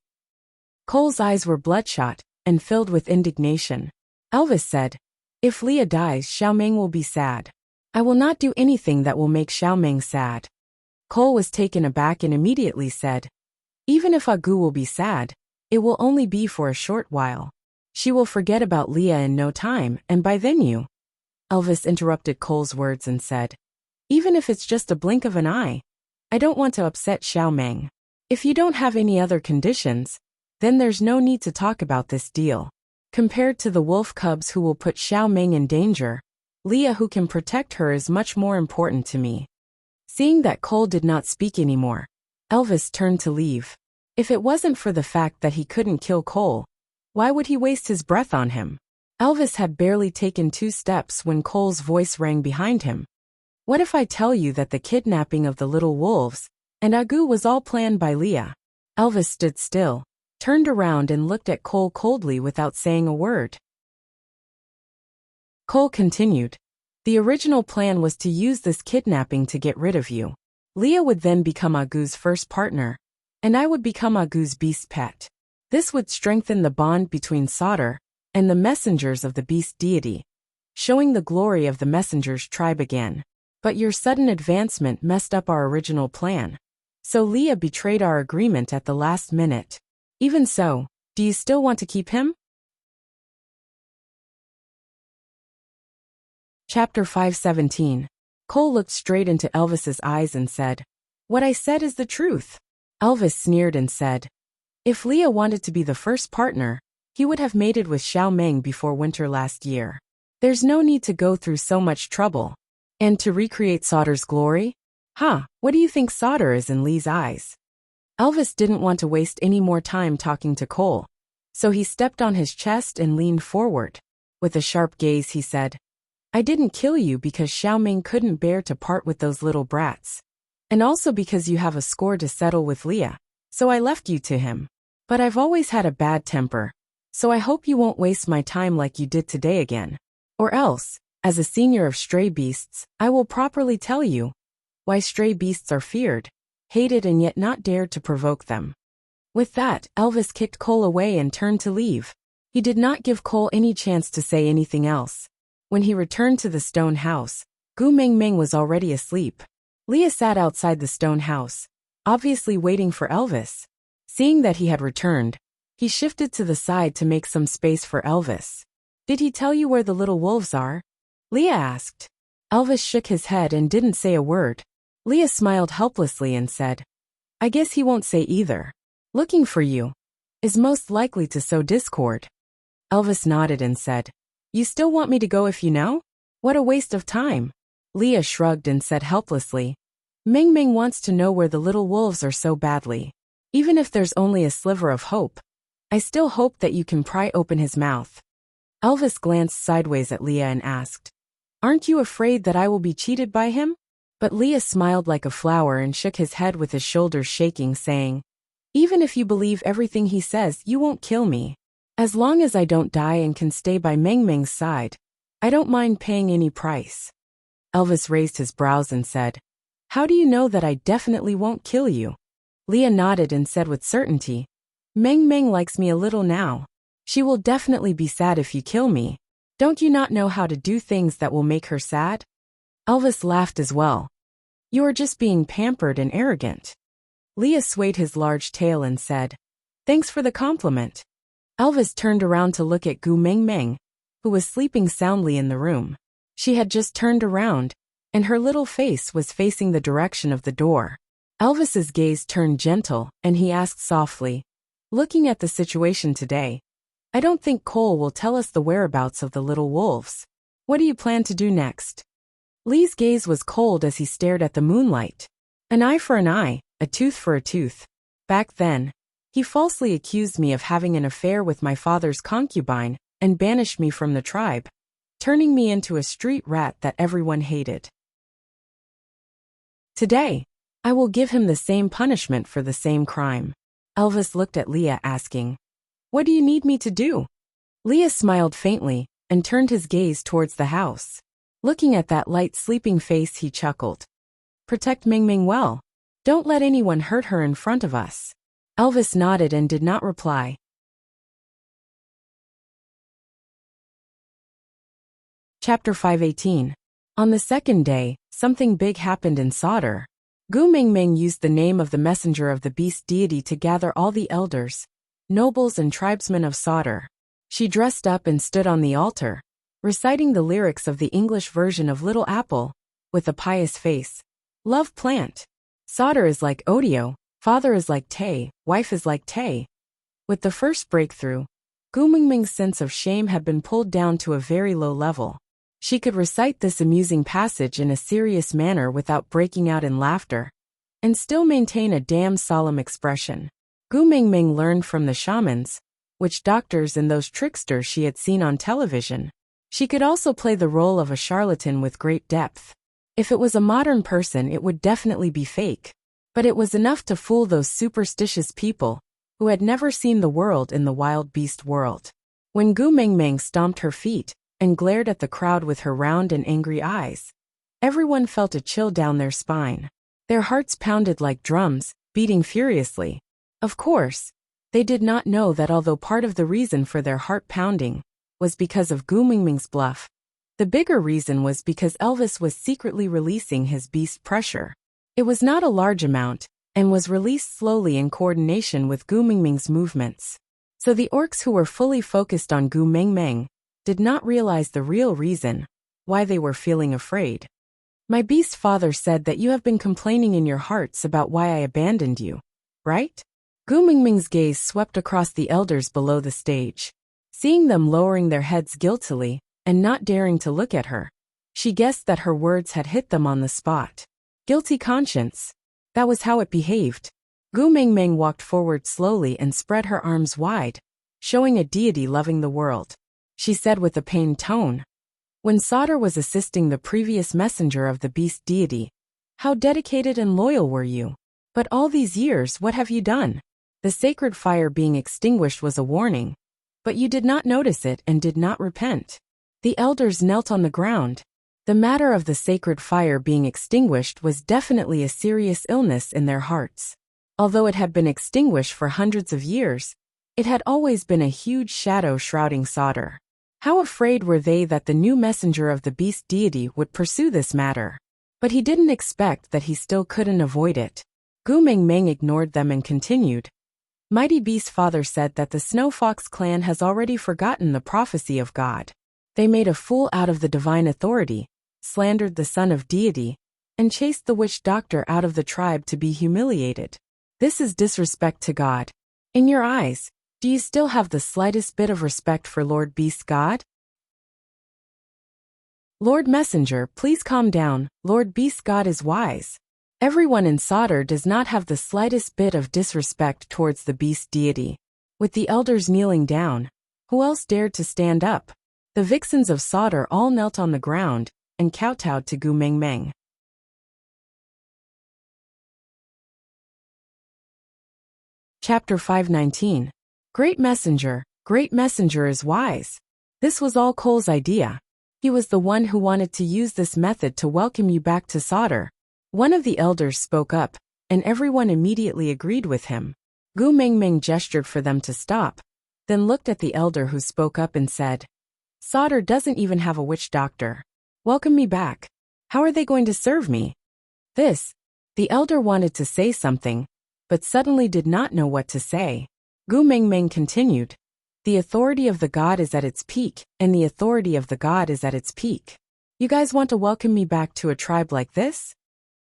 Cole's eyes were bloodshot and filled with indignation. Elvis said, if Leah dies, Xiaoming will be sad. I will not do anything that will make Xiaoming sad. Cole was taken aback and immediately said, even if Agu will be sad, it will only be for a short while. She will forget about Leah in no time, and by then you. Elvis interrupted Cole's words and said, even if it's just a blink of an eye, I don't want to upset Xiaoming. If you don't have any other conditions, then there's no need to talk about this deal. Compared to the wolf cubs who will put Xiaoming in danger, Leah who can protect her is much more important to me. Seeing that Cole did not speak anymore, Elvis turned to leave. If it wasn't for the fact that he couldn't kill Cole, why would he waste his breath on him? Elvis had barely taken 2 steps when Cole's voice rang behind him. What if I tell you that the kidnapping of the little wolves and Agu was all planned by Leah? Elvis stood still, turned around and looked at Cole coldly without saying a word. Cole continued, the original plan was to use this kidnapping to get rid of you. Leah would then become Agu's first partner, and I would become Agu's beast pet. This would strengthen the bond between Sauter and the messengers of the beast deity, showing the glory of the messengers tribe again. But your sudden advancement messed up our original plan. So Leah betrayed our agreement at the last minute. Even so, do you still want to keep him? Chapter 517. Cole looked straight into Elvis's eyes and said, what I said is the truth. Elvis sneered and said, if Leah wanted to be the first partner, he would have mated with Xiaoming before winter last year. There's no need to go through so much trouble. And to recreate Sauter's glory? What do you think Sauter is in Lee's eyes? Elvis didn't want to waste any more time talking to Cole, so he stepped on his chest and leaned forward. With a sharp gaze he said, I didn't kill you because Xiaoming couldn't bear to part with those little brats. And also because you have a score to settle with Leah, so I left you to him. But I've always had a bad temper, so I hope you won't waste my time like you did today again. Or else, as a senior of stray beasts, I will properly tell you why stray beasts are feared, hated and yet not dared to provoke them. With that, Elvis kicked Cole away and turned to leave. He did not give Cole any chance to say anything else. When he returned to the stone house, Gu Mingming was already asleep. Leah sat outside the stone house, obviously waiting for Elvis. Seeing that he had returned, he shifted to the side to make some space for Elvis. Did he tell you where the little wolves are? Leah asked. Elvis shook his head and didn't say a word. Leah smiled helplessly and said, I guess he won't say either. Looking for you is most likely to sow discord. Elvis nodded and said, you still want me to go if you know? What a waste of time. Leah shrugged and said helplessly, Mingming wants to know where the little wolves are so badly. Even if there's only a sliver of hope, I still hope that you can pry open his mouth. Elvis glanced sideways at Leah and asked, aren't you afraid that I will be cheated by him? But Leah smiled like a flower and shook his head with his shoulders shaking, saying, even if you believe everything he says, you won't kill me. As long as I don't die and can stay by Mingming's side, I don't mind paying any price. Elvis raised his brows and said, how do you know that I definitely won't kill you? Leah nodded and said with certainty, Mingming likes me a little now. She will definitely be sad if you kill me. Don't you not know how to do things that will make her sad? Elvis laughed as well. You are just being pampered and arrogant. Leah swayed his large tail and said, thanks for the compliment. Elvis turned around to look at Gu Mingming, who was sleeping soundly in the room. She had just turned around, and her little face was facing the direction of the door. Elvis's gaze turned gentle, and he asked softly, looking at the situation today, I don't think Cole will tell us the whereabouts of the little wolves. What do you plan to do next? Lee's gaze was cold as he stared at the moonlight. An eye for an eye, a tooth for a tooth. Back then, he falsely accused me of having an affair with my father's concubine and banished me from the tribe, turning me into a street rat that everyone hated. Today, I will give him the same punishment for the same crime. Elvis looked at Leah asking, "What do you need me to do?" Leah smiled faintly and turned his gaze towards the house. Looking at that light sleeping face, he chuckled. "Protect Ming Ming well. Don't let anyone hurt her in front of us." Elvis nodded and did not reply. Chapter 518. On the second day, something big happened in Sauder. Gu Mingming used the name of the messenger of the beast deity to gather all the elders, nobles and tribesmen of Sauder. She dressed up and stood on the altar, reciting the lyrics of the English version of Little Apple, with a pious face. Love plant. Sauder is like Odio, father is like Tay, wife is like Tay. With the first breakthrough, Gu Mingming's sense of shame had been pulled down to a very low level. She could recite this amusing passage in a serious manner without breaking out in laughter, and still maintain a damn solemn expression. Gu Mingming learned from the shamans, witch doctors and those tricksters she had seen on television. She could also play the role of a charlatan with great depth. If it was a modern person, it would definitely be fake. But it was enough to fool those superstitious people who had never seen the world in the wild beast world. When Gu Mingming stomped her feet and glared at the crowd with her round and angry eyes, everyone felt a chill down their spine. Their hearts pounded like drums, beating furiously. Of course, they did not know that although part of the reason for their heart pounding was because of Gu Mingming's bluff, the bigger reason was because Elvis was secretly releasing his beast pressure. It was not a large amount, and was released slowly in coordination with Gu Mingming's movements. So the orcs who were fully focused on Gu Mingming did not realize the real reason why they were feeling afraid. My beast father said that you have been complaining in your hearts about why I abandoned you, right? Gu Mingming's gaze swept across the elders below the stage. Seeing them lowering their heads guiltily and not daring to look at her, she guessed that her words had hit them on the spot. Guilty conscience. That was how it behaved. Gu Mingming walked forward slowly and spread her arms wide, showing a deity loving the world. She said with a pained tone, "When Sauder was assisting the previous messenger of the beast deity, how dedicated and loyal were you? But all these years, what have you done? The sacred fire being extinguished was a warning, but you did not notice it and did not repent." The elders knelt on the ground. The matter of the sacred fire being extinguished was definitely a serious illness in their hearts. Although it had been extinguished for hundreds of years, it had always been a huge shadow shrouding Sauder. How afraid were they that the new messenger of the beast deity would pursue this matter? But he didn't expect that he still couldn't avoid it. Gu Mingming ignored them and continued. Mighty Beast Father said that the Snow Fox clan has already forgotten the prophecy of God. They made a fool out of the divine authority, slandered the son of deity, and chased the witch doctor out of the tribe to be humiliated. This is disrespect to God. In your eyes, do you still have the slightest bit of respect for Lord Beast God? Lord Messenger, please calm down. Lord Beast God is wise. Everyone in Sauder does not have the slightest bit of disrespect towards the beast deity. With the elders kneeling down, who else dared to stand up? The vixens of Sauder all knelt on the ground and kowtowed to Gu Mingming. Chapter 519. Great Messenger is wise. This was all Cole's idea. He was the one who wanted to use this method to welcome you back to Sauder. One of the elders spoke up, and everyone immediately agreed with him. Gu Mingming gestured for them to stop, then looked at the elder who spoke up and said, Sauder doesn't even have a witch doctor. Welcome me back. How are they going to serve me? The elder wanted to say something, but suddenly did not know what to say. Gu Mingming continued, the authority of the god is at its peak, and the authority of the god is at its peak. You guys want to welcome me back to a tribe like this?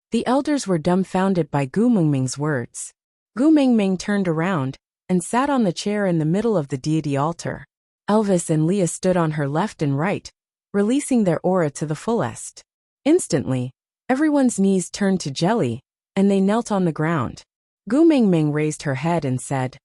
The elders were dumbfounded by Gu Mingming's words. Gu Mingming turned around and sat on the chair in the middle of the deity altar. Elvis and Leah stood on her left and right, releasing their aura to the fullest. Instantly, everyone's knees turned to jelly, and they knelt on the ground. Gu Mingming raised her head and said,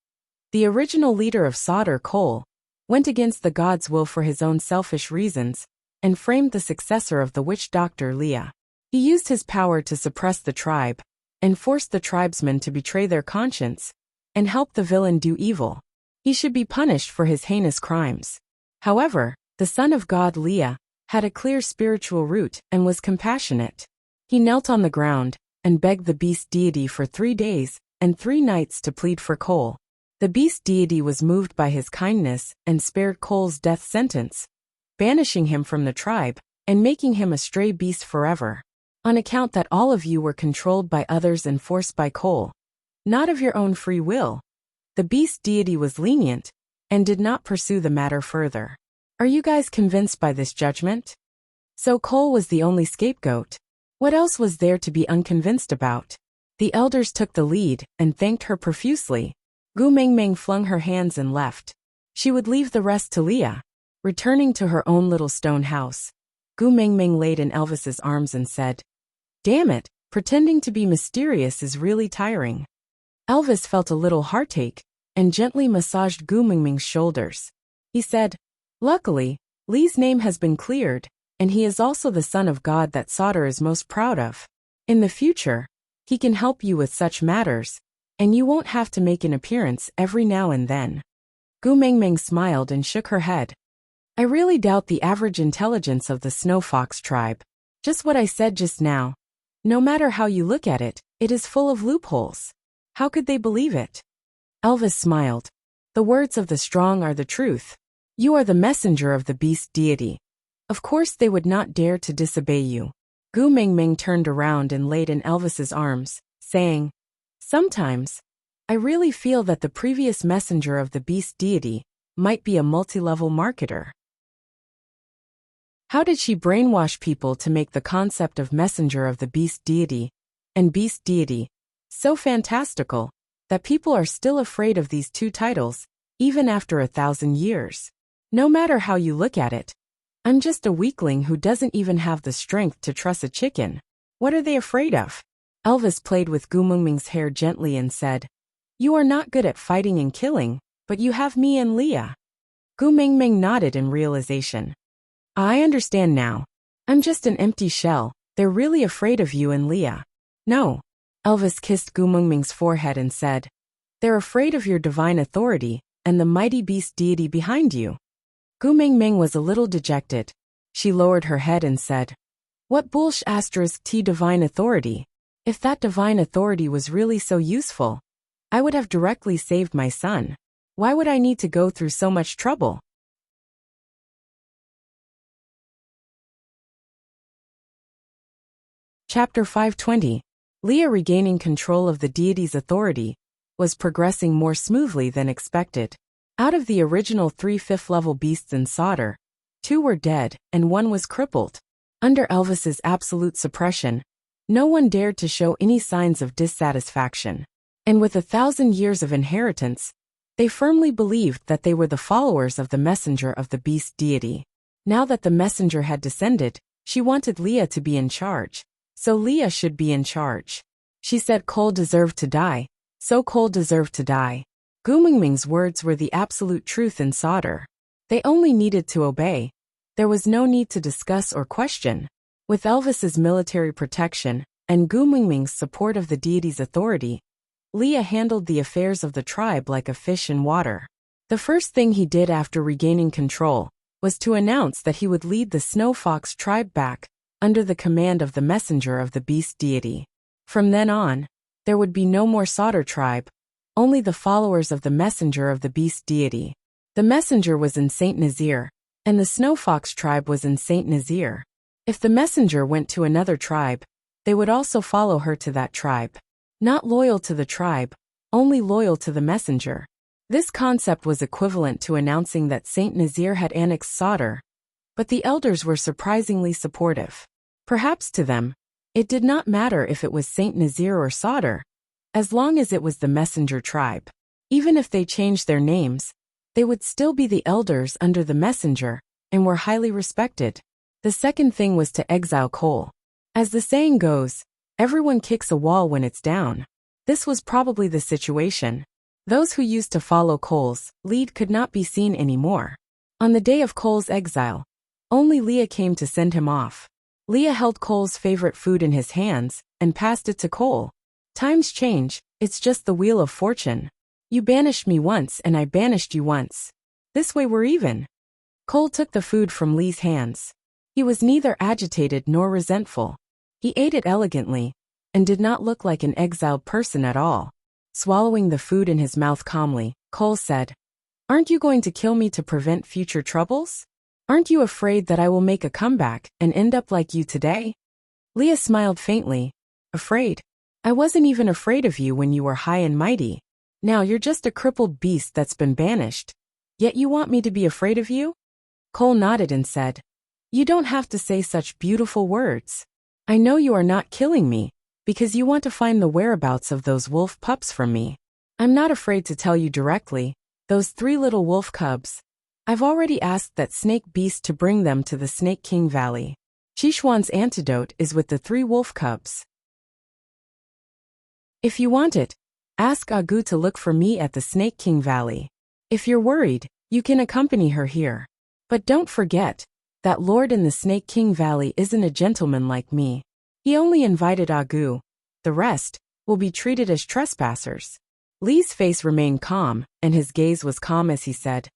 the original leader of Sauder, Cole, went against the god's will for his own selfish reasons, and framed the successor of the witch doctor, Leah. He used his power to suppress the tribe, and forced the tribesmen to betray their conscience, and help the villain do evil. He should be punished for his heinous crimes. However, the Son of God Leah had a clear spiritual root and was compassionate. He knelt on the ground and begged the beast deity for 3 days and 3 nights to plead for Cole. The beast deity was moved by his kindness and spared Cole's death sentence, banishing him from the tribe and making him a stray beast forever, on account that all of you were controlled by others and forced by Cole, not of your own free will. The beast deity was lenient and did not pursue the matter further. Are you guys convinced by this judgment? So Cole was the only scapegoat. What else was there to be unconvinced about? The elders took the lead and thanked her profusely. Gu Mingming flung her hands and left. She would leave the rest to Leah. Returning to her own little stone house, Gu Mingming laid in Elvis's arms and said, "Damn it, pretending to be mysterious is really tiring." Elvis felt a little heartache and gently massaged Gu Mingming's shoulders. He said, "Luckily, Lee's name has been cleared, and he is also the son of God that Sauter is most proud of. In the future, he can help you with such matters, and you won't have to make an appearance every now and then." Gu Mingming smiled and shook her head. "I really doubt the average intelligence of the Snow Fox tribe. Just what I said just now. No matter how you look at it, it is full of loopholes. How could they believe it?" Elvis smiled. "The words of the strong are the truth. You are the messenger of the beast deity. Of course they would not dare to disobey you." Gu Mingming turned around and laid in Elvis's arms, saying, "Sometimes, I really feel that the previous messenger of the beast deity might be a multi-level marketer." How did she brainwash people to make the concept of messenger of the beast deity and beast deity so fantastical that people are still afraid of these 2 titles, even after 1,000 years? No matter how you look at it, I'm just a weakling who doesn't even have the strength to truss a chicken. What are they afraid of? Elvis played with Gu Mingming's hair gently and said, "You are not good at fighting and killing, but you have me and Leah." Gu Mingming nodded in realization. "I understand now. I'm just an empty shell. They're really afraid of you and Leah." "No." Elvis kissed Gu Mingming's forehead and said, "They're afraid of your divine authority and the mighty beast deity behind you." Gu Mingming was a little dejected. She lowered her head and said, "What bullsh asterisk T divine authority? If that divine authority was really so useful, I would have directly saved my son. Why would I need to go through so much trouble?" Chapter 520. Leah regaining control of the deity's authority was progressing more smoothly than expected. Out of the original 3 fifth-level beasts in Sauter, 2 were dead and 1 was crippled. Under Elvis's absolute suppression, no one dared to show any signs of dissatisfaction. And with 1,000 years of inheritance, they firmly believed that they were the followers of the messenger of the beast deity. Now that the messenger had descended, she wanted Leah to be in charge. So Leah should be in charge. She said Cole deserved to die, so Cole deserved to die. Gu Mingming's words were the absolute truth in Sauter. They only needed to obey. There was no need to discuss or question. With Elvis's military protection and Gu Mingming's support of the deity's authority, Leah handled the affairs of the tribe like a fish in water. The first thing he did after regaining control was to announce that he would lead the Snow Fox tribe back under the command of the messenger of the beast deity. From then on, there would be no more Sauter tribe, only the followers of the messenger of the beast deity. The messenger was in Saint Nazir, and the Snow Fox tribe was in Saint Nazir. If the messenger went to another tribe, they would also follow her to that tribe. Not loyal to the tribe, only loyal to the messenger. This concept was equivalent to announcing that Saint Nazir had annexed Sauter, but the elders were surprisingly supportive. Perhaps to them, it did not matter if it was Saint Nazir or Sauter, as long as it was the messenger tribe. Even if they changed their names, they would still be the elders under the messenger, and were highly respected. The second thing was to exile Cole. As the saying goes, everyone kicks a wall when it's down. This was probably the situation. Those who used to follow Cole's lead could not be seen anymore. On the day of Cole's exile, only Leah came to send him off. Leah held Cole's favorite food in his hands and passed it to Cole. Times change, it's just the wheel of fortune. You banished me once and I banished you once. This way we're even. Cole took the food from Lee's hands. He was neither agitated nor resentful. He ate it elegantly and did not look like an exiled person at all. Swallowing the food in his mouth calmly, Cole said, "Aren't you going to kill me to prevent future troubles? Aren't you afraid that I will make a comeback and end up like you today?" Leah smiled faintly. "Afraid? I wasn't even afraid of you when you were high and mighty. Now you're just a crippled beast that's been banished. Yet you want me to be afraid of you?" Cole nodded and said, "You don't have to say such beautiful words. I know you are not killing me, because you want to find the whereabouts of those wolf pups from me. I'm not afraid to tell you directly, those 3 little wolf cubs. I've already asked that snake beast to bring them to the Snake King Valley. Shishuan's antidote is with the 3 wolf cubs. If you want it, ask Agu to look for me at the Snake King Valley. If you're worried, you can accompany her here. But don't forget, that lord in the Snake King Valley isn't a gentleman like me. He only invited Agu. The rest will be treated as trespassers." Lee's face remained calm, and his gaze was calm as he said,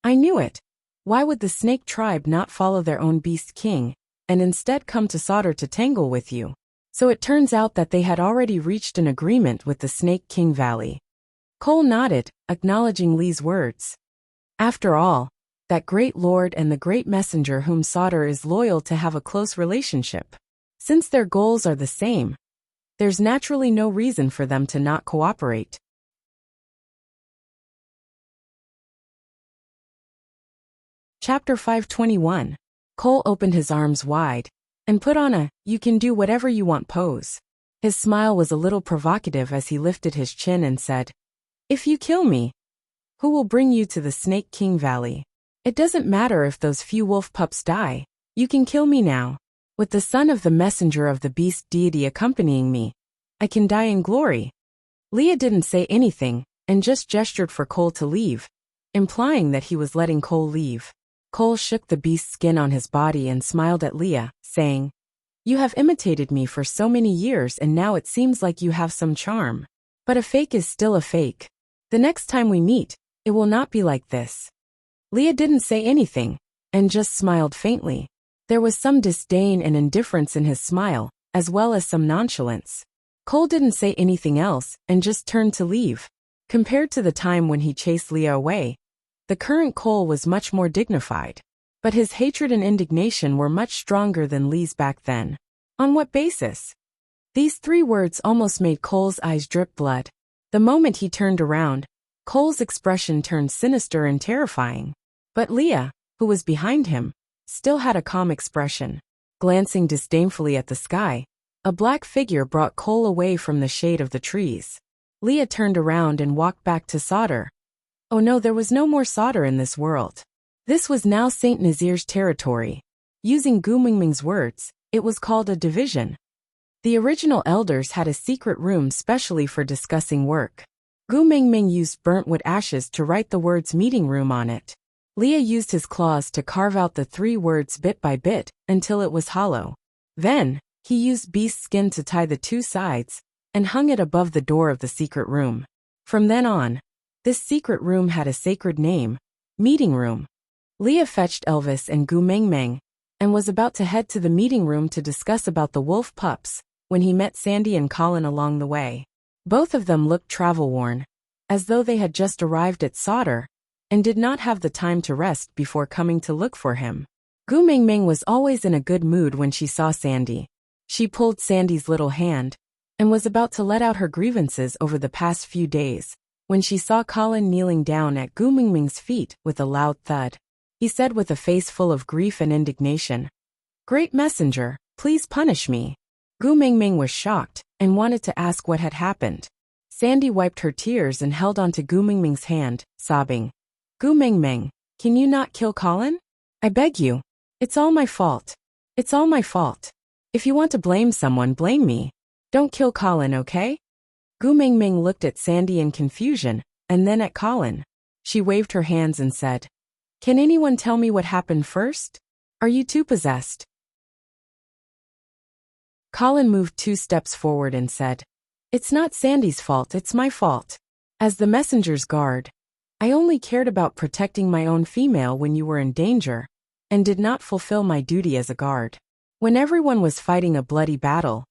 "I knew it. Why would the snake tribe not follow their own beast king, and instead come to Sauter to tangle with you?" So it turns out that they had already reached an agreement with the Snake King Valley. Cole nodded, acknowledging Lee's words. After all, that great lord and the great messenger whom Sauter is loyal to have a close relationship. Since their goals are the same, there's naturally no reason for them to not cooperate. Chapter 521. Cole opened his arms wide and put on a "you can do whatever you want" pose. His smile was a little provocative as he lifted his chin and said, "If you kill me, who will bring you to the Snake King Valley? It doesn't matter if those few wolf pups die. You can kill me now. With the son of the messenger of the beast deity accompanying me, I can die in glory." Leah didn't say anything and just gestured for Cole to leave, implying that he was letting Cole leave. Cole shook the beast's skin on his body and smiled at Leah, saying, "You have imitated me for so many years and now it seems like you have some charm. But a fake is still a fake. The next time we meet, it will not be like this." Leah didn't say anything, and just smiled faintly. There was some disdain and indifference in his smile, as well as some nonchalance. Cole didn't say anything else, and just turned to leave. Compared to the time when he chased Leah away, the current Cole was much more dignified. But his hatred and indignation were much stronger than Lee's back then. On what basis? These 3 words almost made Cole's eyes drip blood. The moment he turned around, Cole's expression turned sinister and terrifying. But Leah, who was behind him, still had a calm expression. Glancing disdainfully at the sky, a black figure brought Cole away from the shade of the trees. Leah turned around and walked back to Sauter. Oh no, there was no more Sauter in this world. This was now Saint Nazir's territory. Using Gu Mingming's words, it was called a division. The original elders had a secret room specially for discussing work. Gu Mingming used burnt wood ashes to write the words meeting room on it. Leah used his claws to carve out the 3 words bit by bit until it was hollow. Then, he used beast skin to tie the 2 sides and hung it above the door of the secret room. From then on, this secret room had a sacred name, meeting room. Leah fetched Elvis and Gu Mingming and was about to head to the meeting room to discuss about the wolf pups when he met Sandy and Colin along the way. Both of them looked travel-worn, as though they had just arrived at Sauter and did not have the time to rest before coming to look for him. Gu Mingming was always in a good mood when she saw Sandy. She pulled Sandy's little hand and was about to let out her grievances over the past few days when she saw Colin kneeling down at Gu Mingming's feet with a loud thud. He said with a face full of grief and indignation, "Great messenger, please punish me." Gu Mingming was shocked and wanted to ask what had happened. Sandy wiped her tears and held onto Gu Mingming's hand, sobbing, "Gu Mingming, can you not kill Colin? I beg you. It's all my fault. It's all my fault. If you want to blame someone, blame me. Don't kill Colin, okay?" Gu Mingming looked at Sandy in confusion, and then at Colin. She waved her hands and said, "Can anyone tell me what happened first? Are you two possessed?" Colin moved 2 steps forward and said, "It's not Sandy's fault, it's my fault. As the messenger's guard, I only cared about protecting my own female when you were in danger, and did not fulfill my duty as a guard. When everyone was fighting a bloody battle,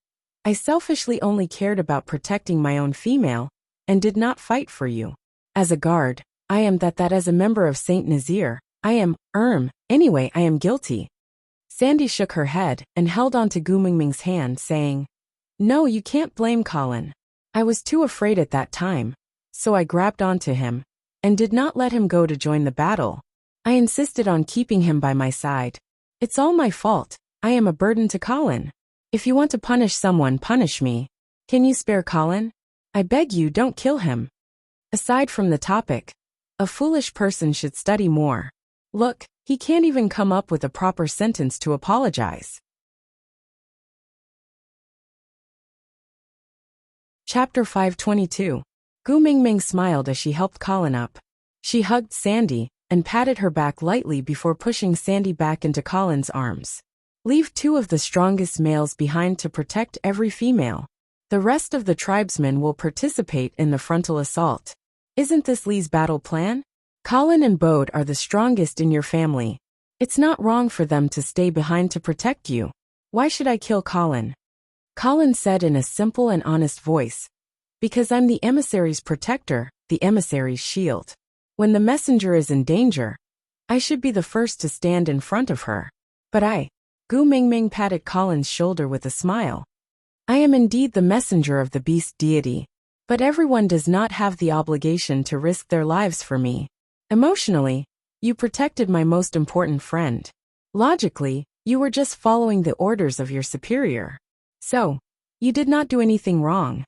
I selfishly only cared about protecting my own female, and did not fight for you. As a guard, I am that as a member of Saint Nazir, I am, anyway I am guilty." Sandy shook her head and held on to Gu Mingming's hand, saying, "No, you can't blame Colin. I was too afraid at that time, so I grabbed onto him, and did not let him go to join the battle. I insisted on keeping him by my side. It's all my fault, I am a burden to Colin. If you want to punish someone, punish me. Can you spare Colin? I beg you, don't kill him." Aside from the topic, a foolish person should study more. Look, he can't even come up with a proper sentence to apologize. Chapter 522. Gu Mingming smiled as she helped Colin up. She hugged Sandy and patted her back lightly before pushing Sandy back into Colin's arms. "Leave 2 of the strongest males behind to protect every female. The rest of the tribesmen will participate in the frontal assault. Isn't this Lee's battle plan? Colin and Bode are the strongest in your family. It's not wrong for them to stay behind to protect you. Why should I kill Colin?" Colin said in a simple and honest voice, "Because I'm the emissary's protector, the emissary's shield. When the messenger is in danger, I should be the first to stand in front of her. But Gu Mingming patted Colin's shoulder with a smile. "I am indeed the messenger of the beast deity, but everyone does not have the obligation to risk their lives for me. Emotionally, you protected my most important friend. Logically, you were just following the orders of your superior. So, you did not do anything wrong."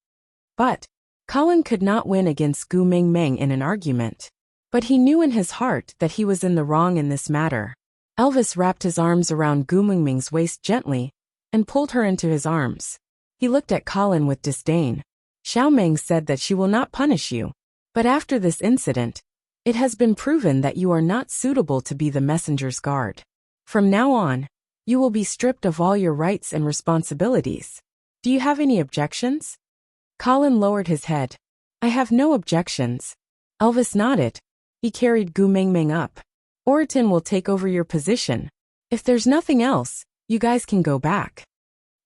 But Colin could not win against Gu Mingming in an argument. But he knew in his heart that he was in the wrong in this matter. Elvis wrapped his arms around Gu Mingming's waist gently and pulled her into his arms. He looked at Colin with disdain. "Xiaomeng said that she will not punish you. But after this incident, it has been proven that you are not suitable to be the messenger's guard. From now on, you will be stripped of all your rights and responsibilities. Do you have any objections?" Colin lowered his head. "I have no objections." Elvis nodded. He carried Gu Mingming up. "Oriton will take over your position. If there's nothing else, you guys can go back."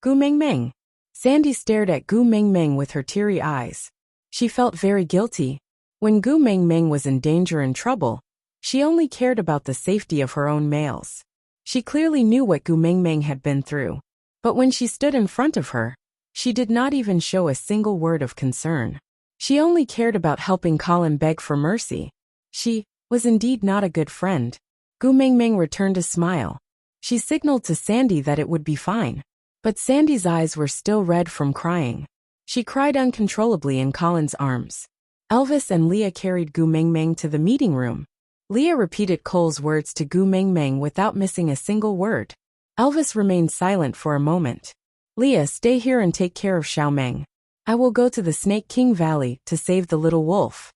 "Gu Mingming." Sandy stared at Gu Mingming with her teary eyes. She felt very guilty. When Gu Mingming was in danger and trouble, she only cared about the safety of her own males. She clearly knew what Gu Mingming had been through. But when she stood in front of her, she did not even show a single word of concern. She only cared about helping Colin beg for mercy. She was indeed not a good friend. Gu Mingming returned a smile. She signaled to Sandy that it would be fine. But Sandy's eyes were still red from crying. She cried uncontrollably in Colin's arms. Elvis and Leah carried Gu Mingming to the meeting room. Leah repeated Cole's words to Gu Mingming without missing a single word. Elvis remained silent for a moment. "Leah, stay here and take care of Xiaomeng. I will go to the Snake King Valley to save the little wolf."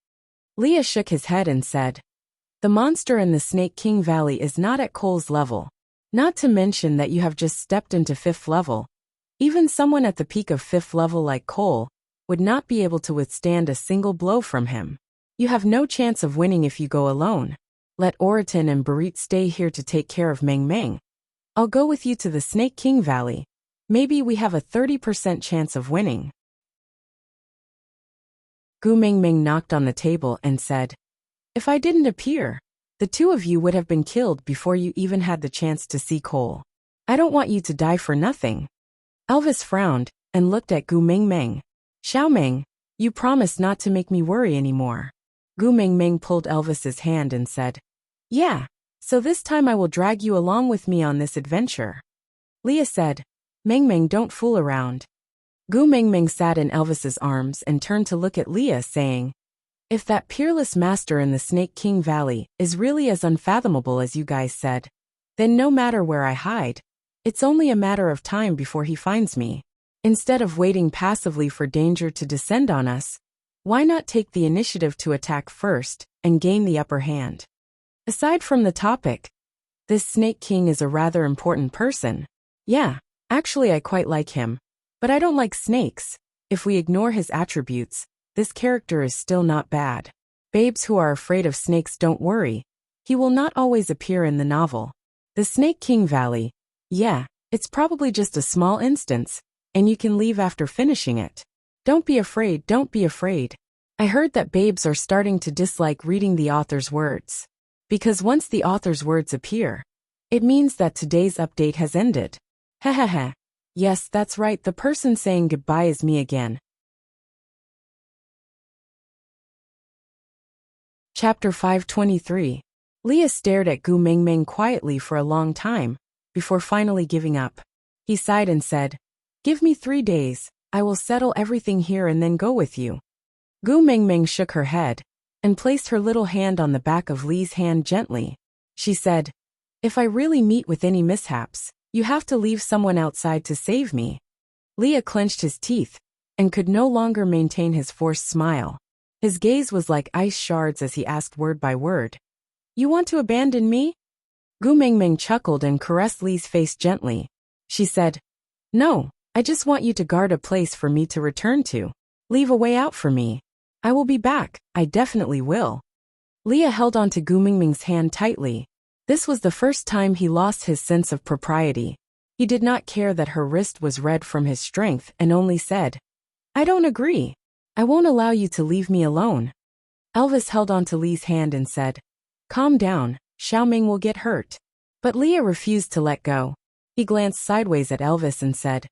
Leah shook his head and said, "The monster in the Snake King Valley is not at Cole's level. Not to mention that you have just stepped into 5th level. Even someone at the peak of 5th level like Cole would not be able to withstand a single blow from him. You have no chance of winning if you go alone. Let Oriton and Barit stay here to take care of Meng Meng. I'll go with you to the Snake King Valley. Maybe we have a 30% chance of winning." Gu Mingming knocked on the table and said, "If I didn't appear, the 2 of you would have been killed before you even had the chance to see Cole. I don't want you to die for nothing." Elvis frowned and looked at Gu Mingming. "Xiaomeng, you promised not to make me worry anymore." Gu Mingming pulled Elvis's hand and said, "Yeah, so this time I will drag you along with me on this adventure." Leah said, "Mingming, don't fool around." Gu Mingming sat in Elvis's arms and turned to look at Leah, saying, "If that peerless master in the Snake King Valley is really as unfathomable as you guys said, then no matter where I hide, it's only a matter of time before he finds me. Instead of waiting passively for danger to descend on us, why not take the initiative to attack first and gain the upper hand? Aside from the topic, this Snake King is a rather important person. Yeah, actually I quite like him. But I don't like snakes. If we ignore his attributes, this character is still not bad. Babes who are afraid of snakes, don't worry. He will not always appear in the novel. The Snake King Valley. Yeah, it's probably just a small instance, and you can leave after finishing it. Don't be afraid, don't be afraid. I heard that babes are starting to dislike reading the author's words. Because once the author's words appear, it means that today's update has ended. Hehehe. Yes, that's right, the person saying goodbye is me again. Chapter 523. Leah stared at Gu Mingming quietly for a long time, before finally giving up. He sighed and said, "Give me 3 days, I will settle everything here and then go with you." Gu Mingming shook her head, and placed her little hand on the back of Lee's hand gently. She said, "If I really meet with any mishaps, you have to leave someone outside to save me." Leah clenched his teeth, and could no longer maintain his forced smile. His gaze was like ice shards as he asked word by word, "You want to abandon me?" Gu Mingming chuckled and caressed Lee's face gently. She said, "No, I just want you to guard a place for me to return to. Leave a way out for me. I will be back, I definitely will." Leah held on to Gu Mingming's hand tightly. This was the first time he lost his sense of propriety. He did not care that her wrist was red from his strength and only said, "I don't agree. I won't allow you to leave me alone." Elvis held on to Lee's hand and said, "Calm down, Xiaoming will get hurt." But Leah refused to let go. He glanced sideways at Elvis and said,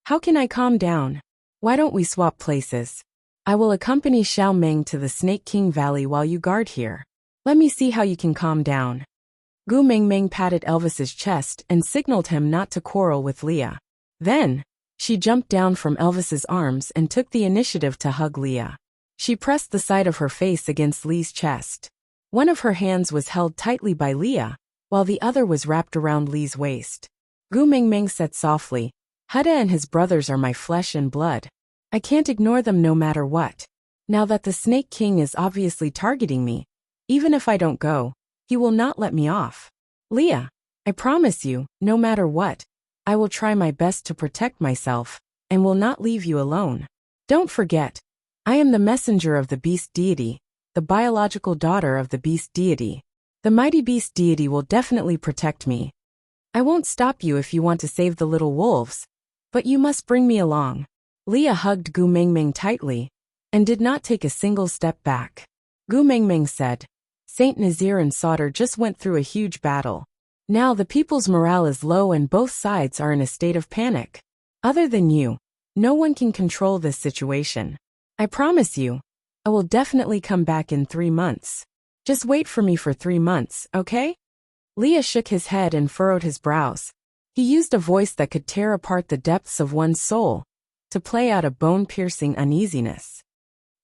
"How can I calm down? Why don't we swap places? I will accompany Xiaoming to the Snake King Valley while you guard here. Let me see how you can calm down." Gu Mingming patted Elvis's chest and signaled him not to quarrel with Leah. Then, she jumped down from Elvis's arms and took the initiative to hug Leah. She pressed the side of her face against Lee's chest. One of her hands was held tightly by Leah, while the other was wrapped around Lee's waist. Gu Mingming said softly, "Huda and his brothers are my flesh and blood. I can't ignore them no matter what. Now that the Snake King is obviously targeting me, even if I don't go, he will not let me off. Leah, I promise you, no matter what, I will try my best to protect myself, and will not leave you alone. Don't forget, I am the messenger of the beast deity, the biological daughter of the beast deity. The mighty beast deity will definitely protect me. I won't stop you if you want to save the little wolves, but you must bring me along." Leah hugged Gu Mingming tightly, and did not take a single step back. Gu Mingming said, "Saint Nazir and Sauter just went through a huge battle. Now the people's morale is low and both sides are in a state of panic. Other than you, no one can control this situation. I promise you, I will definitely come back in 3 months. Just wait for me for 3 months, okay?" Leah shook his head and furrowed his brows. He used a voice that could tear apart the depths of one's soul, to play out a bone-piercing uneasiness.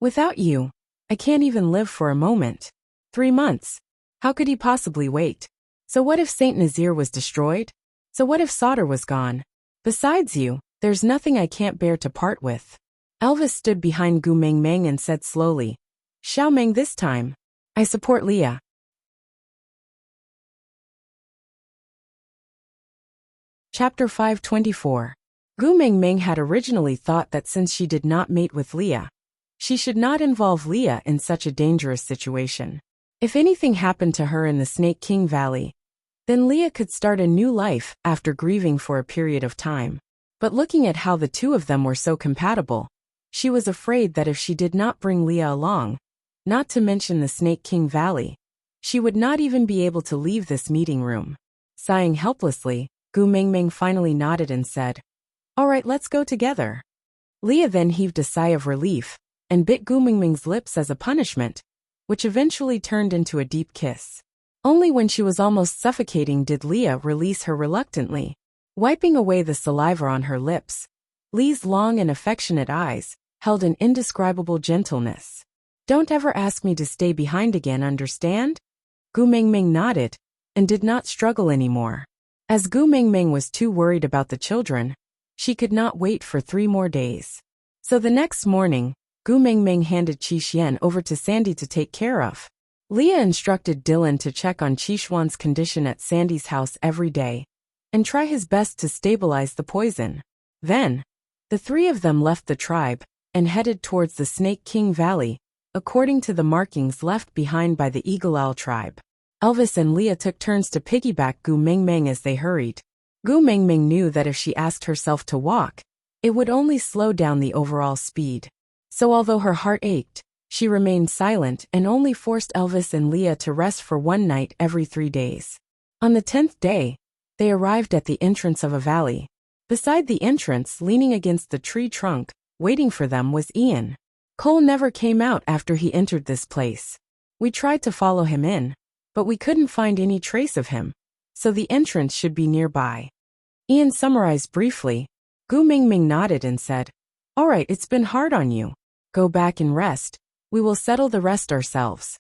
"Without you, I can't even live for a moment. 3 months. How could he possibly wait? So what if Saint Nazir was destroyed? So what if Sauter was gone? Besides you, there's nothing I can't bear to part with." Elvis stood behind Gu Mingming and said slowly, "Xiaoming, this time, I support Leah." Chapter 524. Gu Mingming had originally thought that since she did not mate with Leah, she should not involve Leah in such a dangerous situation. If anything happened to her in the Snake King Valley, then Leah could start a new life after grieving for a period of time. But looking at how the two of them were so compatible, she was afraid that if she did not bring Leah along, not to mention the Snake King Valley, she would not even be able to leave this meeting room. Sighing helplessly, Gu Mingming finally nodded and said, "All right, let's go together." Leah then heaved a sigh of relief, and bit Gu Mingming's lips as a punishment, which eventually turned into a deep kiss. Only when she was almost suffocating did Leah release her reluctantly. Wiping away the saliva on her lips, Lee's long and affectionate eyes held an indescribable gentleness. "Don't ever ask me to stay behind again, understand?" Gu Mingming nodded, and did not struggle anymore. As Gu Mingming was too worried about the children, she could not wait for 3 more days. So the next morning, Gu Mingming handed Qixuan over to Sandy to take care of. Leah instructed Dylan to check on Qixuan's condition at Sandy's house every day, and try his best to stabilize the poison. Then, The three of them left the tribe and headed towards the Snake King Valley, according to the markings left behind by the Eagle Owl tribe. Elvis and Leah took turns to piggyback Gu Mingming as they hurried. Gu Mingming knew that if she asked herself to walk, it would only slow down the overall speed. So although her heart ached, she remained silent and only forced Elvis and Leah to rest for one night every 3 days. On the 10th day, they arrived at the entrance of a valley. Beside the entrance, leaning against the tree trunk, waiting for them was Ian. Cole never came out after he entered this place. We tried to follow him in, but we couldn't find any trace of him, so the entrance should be nearby. Ian summarized briefly. Gu Mingming nodded and said, "All right, it's been hard on you. Go back and rest. We will settle the rest ourselves."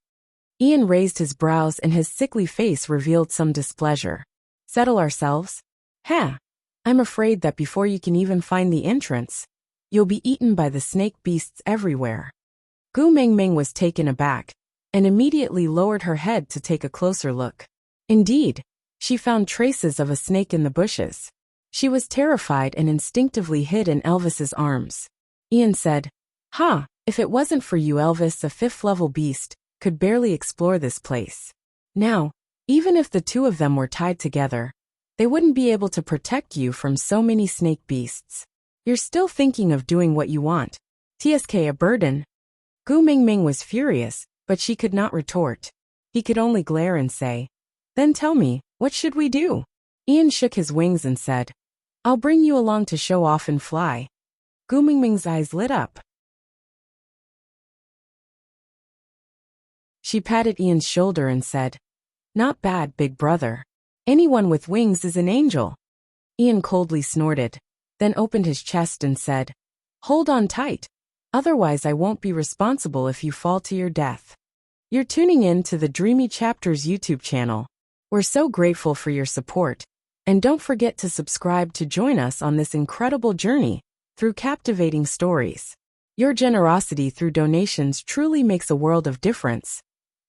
Ian raised his brows and his sickly face revealed some displeasure. "Settle ourselves? Ha! I'm afraid that before you can even find the entrance, you'll be eaten by the snake beasts everywhere." Gu Mingming was taken aback and immediately lowered her head to take a closer look. Indeed, she found traces of a snake in the bushes. She was terrified and instinctively hid in Elvis's arms. Ian said, "Ha, if it wasn't for you, Elvis, a 5th-level beast, could barely explore this place. Now, even if the two of them were tied together, they wouldn't be able to protect you from so many snake beasts. You're still thinking of doing what you want. TSK a burden." Gu Mingming was furious, but she could not retort. He could only glare and say, "Then tell me, what should we do?" Ian shook his wings and said, "I'll bring you along to show off and fly." Gu Mingming's eyes lit up. She patted Ian's shoulder and said, "Not bad, big brother. Anyone with wings is an angel." Ian coldly snorted, then opened his chest and said, "Hold on tight. Otherwise I won't be responsible if you fall to your death." You're tuning in to the Dreamy Chapters YouTube channel. We're so grateful for your support, and don't forget to subscribe to join us on this incredible journey through captivating stories. Your generosity through donations truly makes a world of difference,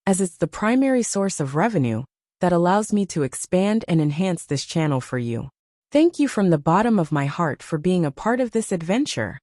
as it's the primary source of revenue that allows me to expand and enhance this channel for you. Thank you from the bottom of my heart for being a part of this adventure.